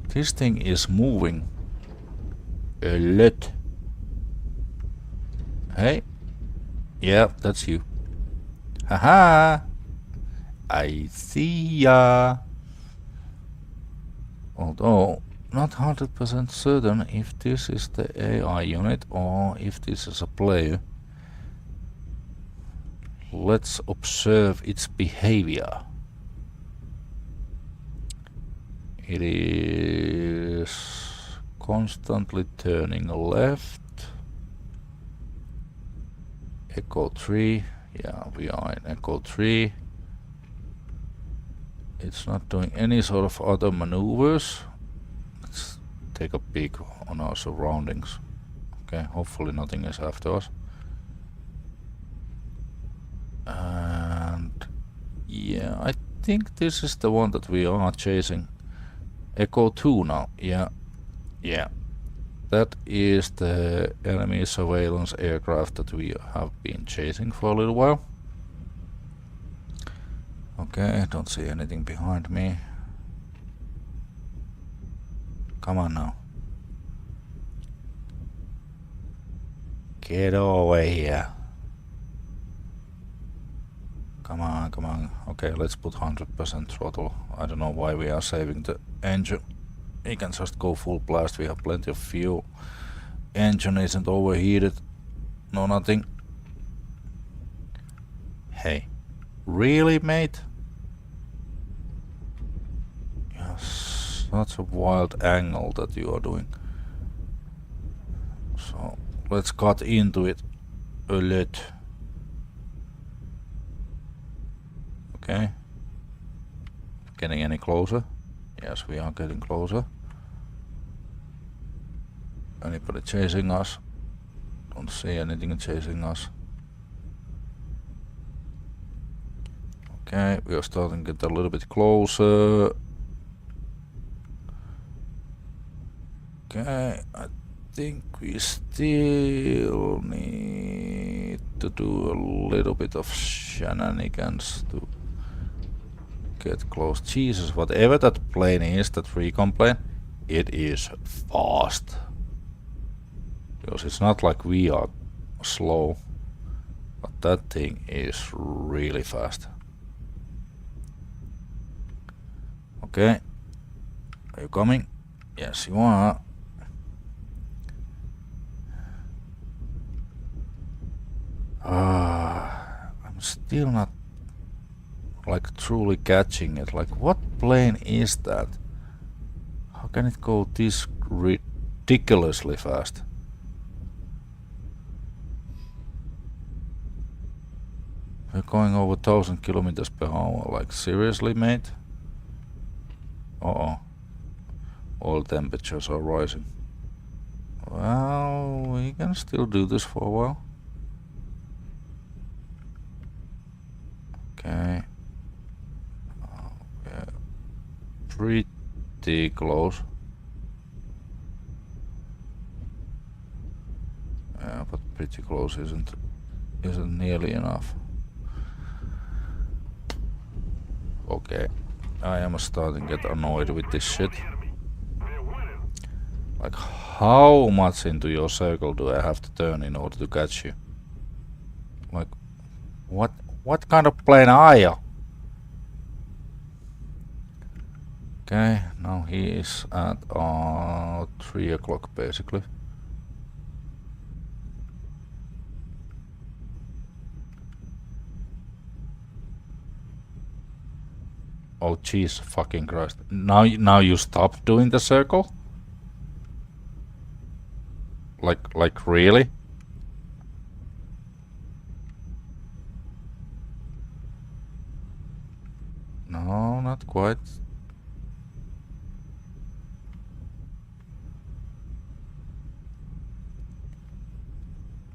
This thing is moving a lot. Hey. Yeah, that's you. Haha. I see ya. Although not 100% certain if this is the AI unit or if this is a player. Let's observe its behavior. It is constantly turning left. Echo 3. Yeah, we are in Echo 3. It's not doing any sort of other maneuvers. Let's take a peek on our surroundings. Okay, hopefully nothing is after us. And yeah, I think this is the one that we are chasing. Echo 2 now. Yeah. That is the enemy surveillance aircraft that we have been chasing for a little while. Okay, I don't see anything behind me. Come on now. Get over here. Come on. Okay, let's put 100% throttle. I don't know why we are saving the engine. We can just go full blast, we have plenty of fuel. Engine isn't overheated. No, nothing. Hey. Really, mate? Yes, such a wild angle that you are doing. So, let's cut into it a lot. Okay. Getting any closer? Yes, we are getting closer. Anybody chasing us? Don't see anything chasing us. Okay, we are starting to get a little bit closer. Okay, I think we still need to do a little bit of shenanigans to get close. Jesus, whatever that plane is, that recon plane, it is fast. Because it's not like we are slow, but that thing is really fast. Okay, are you coming? Yes, you are. I'm still not like truly catching it. Like, what plane is that? How can it go this ridiculously fast? We're going over 1000 kilometers per hour. Like, seriously, mate? Uh-oh. All temperatures are rising. Well, we can still do this for a while. Okay. We're pretty close. Yeah, but pretty close isn't nearly enough. Okay. I am starting to get annoyed with this shit. Like, how much into your circle do I have to turn in order to catch you? Like, what kind of plane are you? Okay, now he is at 3 o'clock basically. Oh jeez, fucking Christ. Now you stop doing the circle? Like really? No, not quite.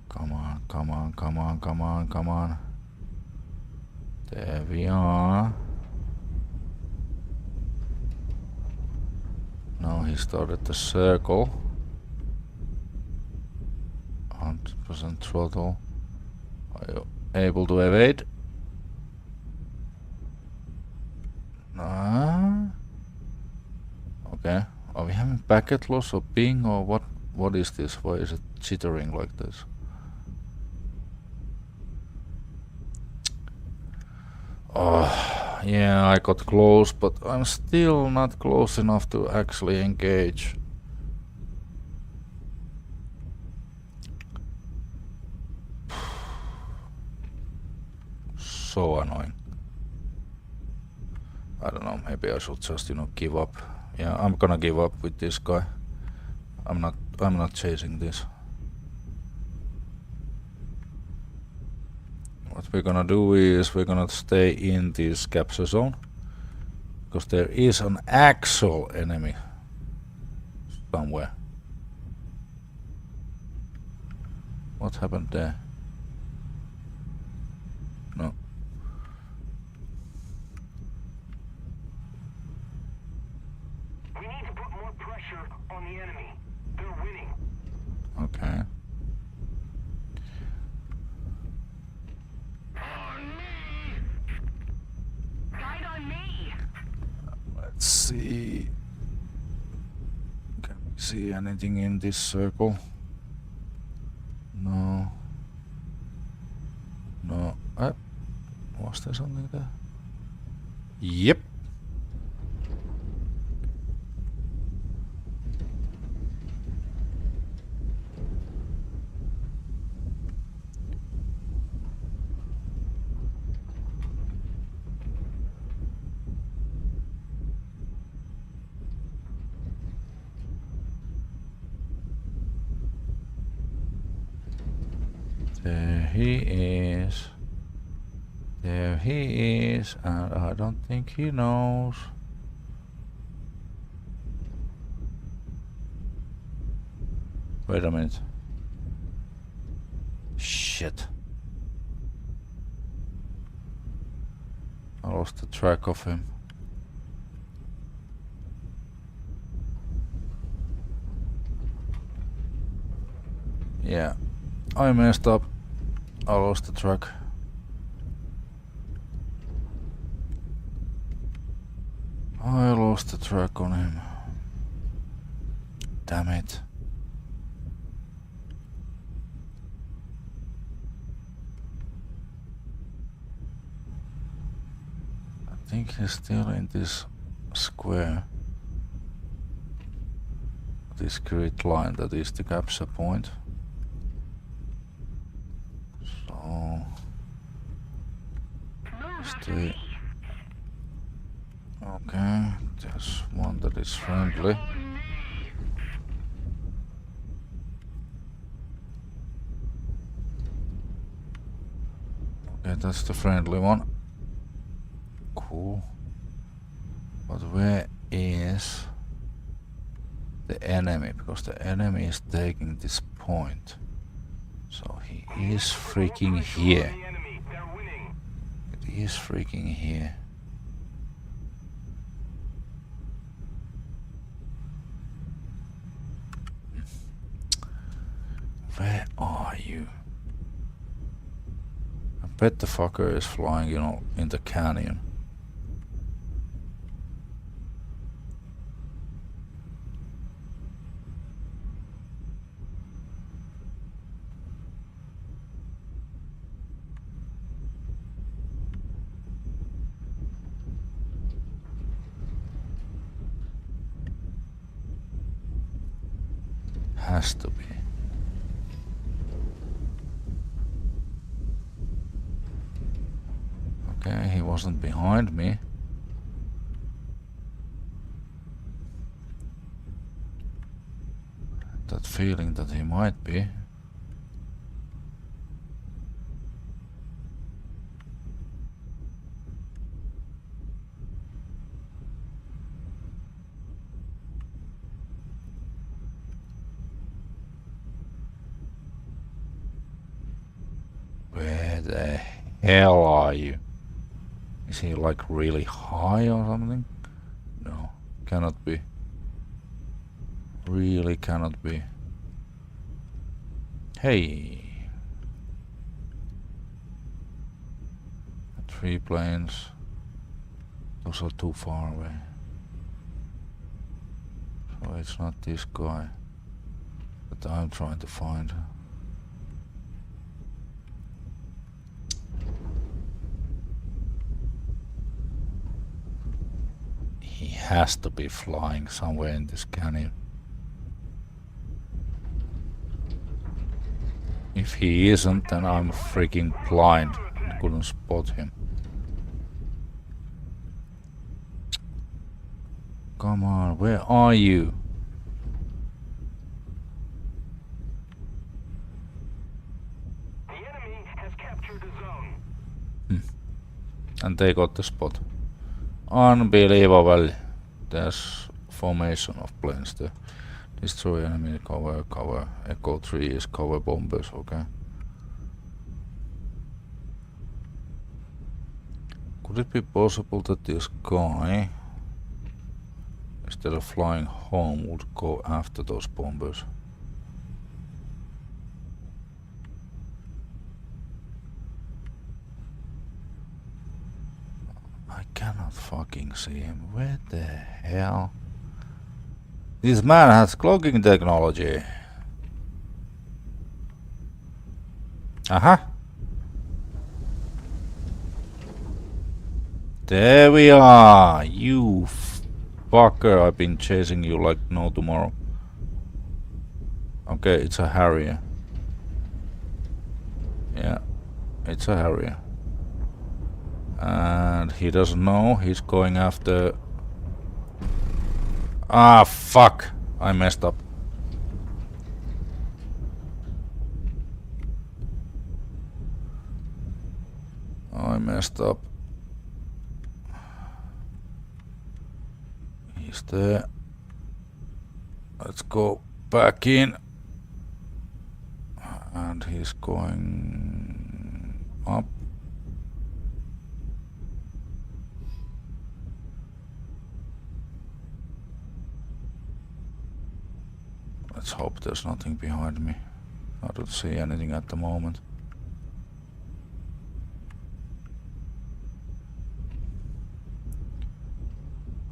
Come on, come on, come on, come on, come on. There we are. Now he started the circle. 100% throttle. Are you able to evade? Okay. Are we having packet loss or ping or what? What is this? Why is it jittering like this? Oh, yeah, I got close, but I'm still not close enough to actually engage. So annoying. I don't know, maybe I should just, you know, give up. Yeah, I'm gonna give up with this guy. I'm not chasing this. What we're gonna do is we're gonna stay in this capture zone, because there is an actual enemy somewhere. What happened there? No. We need to put more pressure on the enemy. They're winning. Okay. On me! Guide on me! Let's see. Can we see anything in this circle? No. No. Was there something there? Yep. There he is. There he is, and I don't think he knows. Wait a minute. Shit. I lost the track of him. Yeah, I messed up. I lost the track. I lost the track on him. Damn it. I think he's still in this square. This grid line that is the capture point. So stay. Okay, there's one that is friendly. Okay, that's the friendly one. Cool. But where is the enemy? Because the enemy is taking this point. So he is freaking here. He is freaking here. Where are you? I bet the fucker is flying, you know, in the canyon. Has to be. Okay, he wasn't behind me. That feeling that he might be. Where the hell are you? Is he like really high or something? No, cannot be. Really cannot be. Hey! 3 planes. Those are too far away. So it's not this guy that I'm trying to find. He has to be flying somewhere in this canyon. If he isn't, then I'm freaking blind and couldn't spot him. Come on, where are you? The enemy has captured the zone. And they got the spot. Unbelievable. There's formation of planes there. Destroy enemy cover, cover. Echo 3 is cover bombers, okay. Could it be possible that this guy, instead of flying home, would go after those bombers? I cannot fucking see him. Where the hell? This man has cloaking technology. Aha. There we are. You fucker. I've been chasing you like no tomorrow. Okay, it's a Harrier. Yeah, it's a Harrier. And he doesn't know. He's going after... Ah, fuck! I messed up. messed up. He's there. Let's go back in. And he's going up. Let's hope there's nothing behind me. I don't see anything at the moment.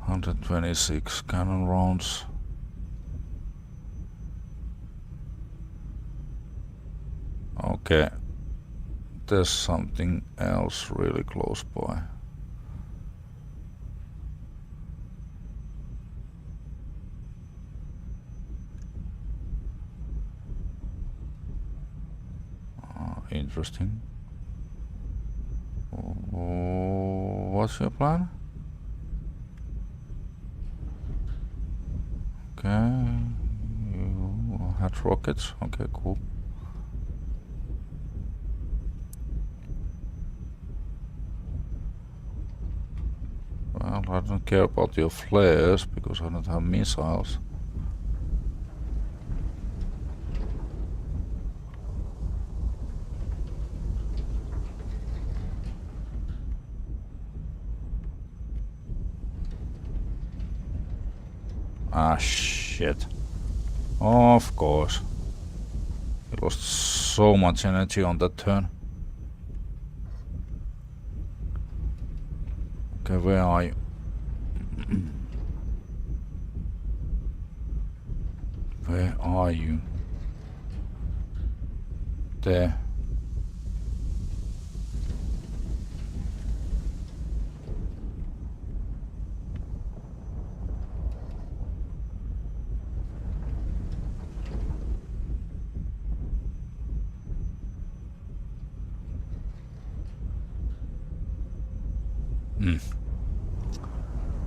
$126 cannon rounds. Okay, there's something else really close by. Interesting. What's your plan? Okay, you had rockets. Okay, cool. Well, I don't care about your flares because I don't have missiles. Ah, shit. Of course. He lost so much energy on that turn. Okay, where are you? Where are you? There.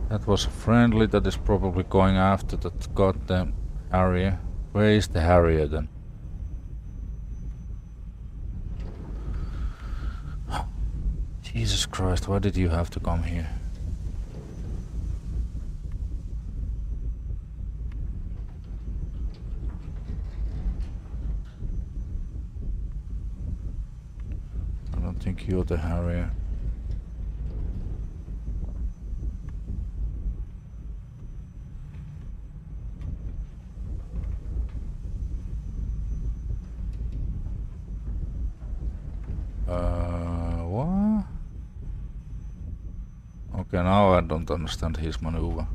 That was a friendly that is probably going after that goddamn Harrier. Where is the Harrier then? Jesus Christ, why did you have to come here? I don't think you're the Harrier. What? Okay, now I don't understand his maneuver.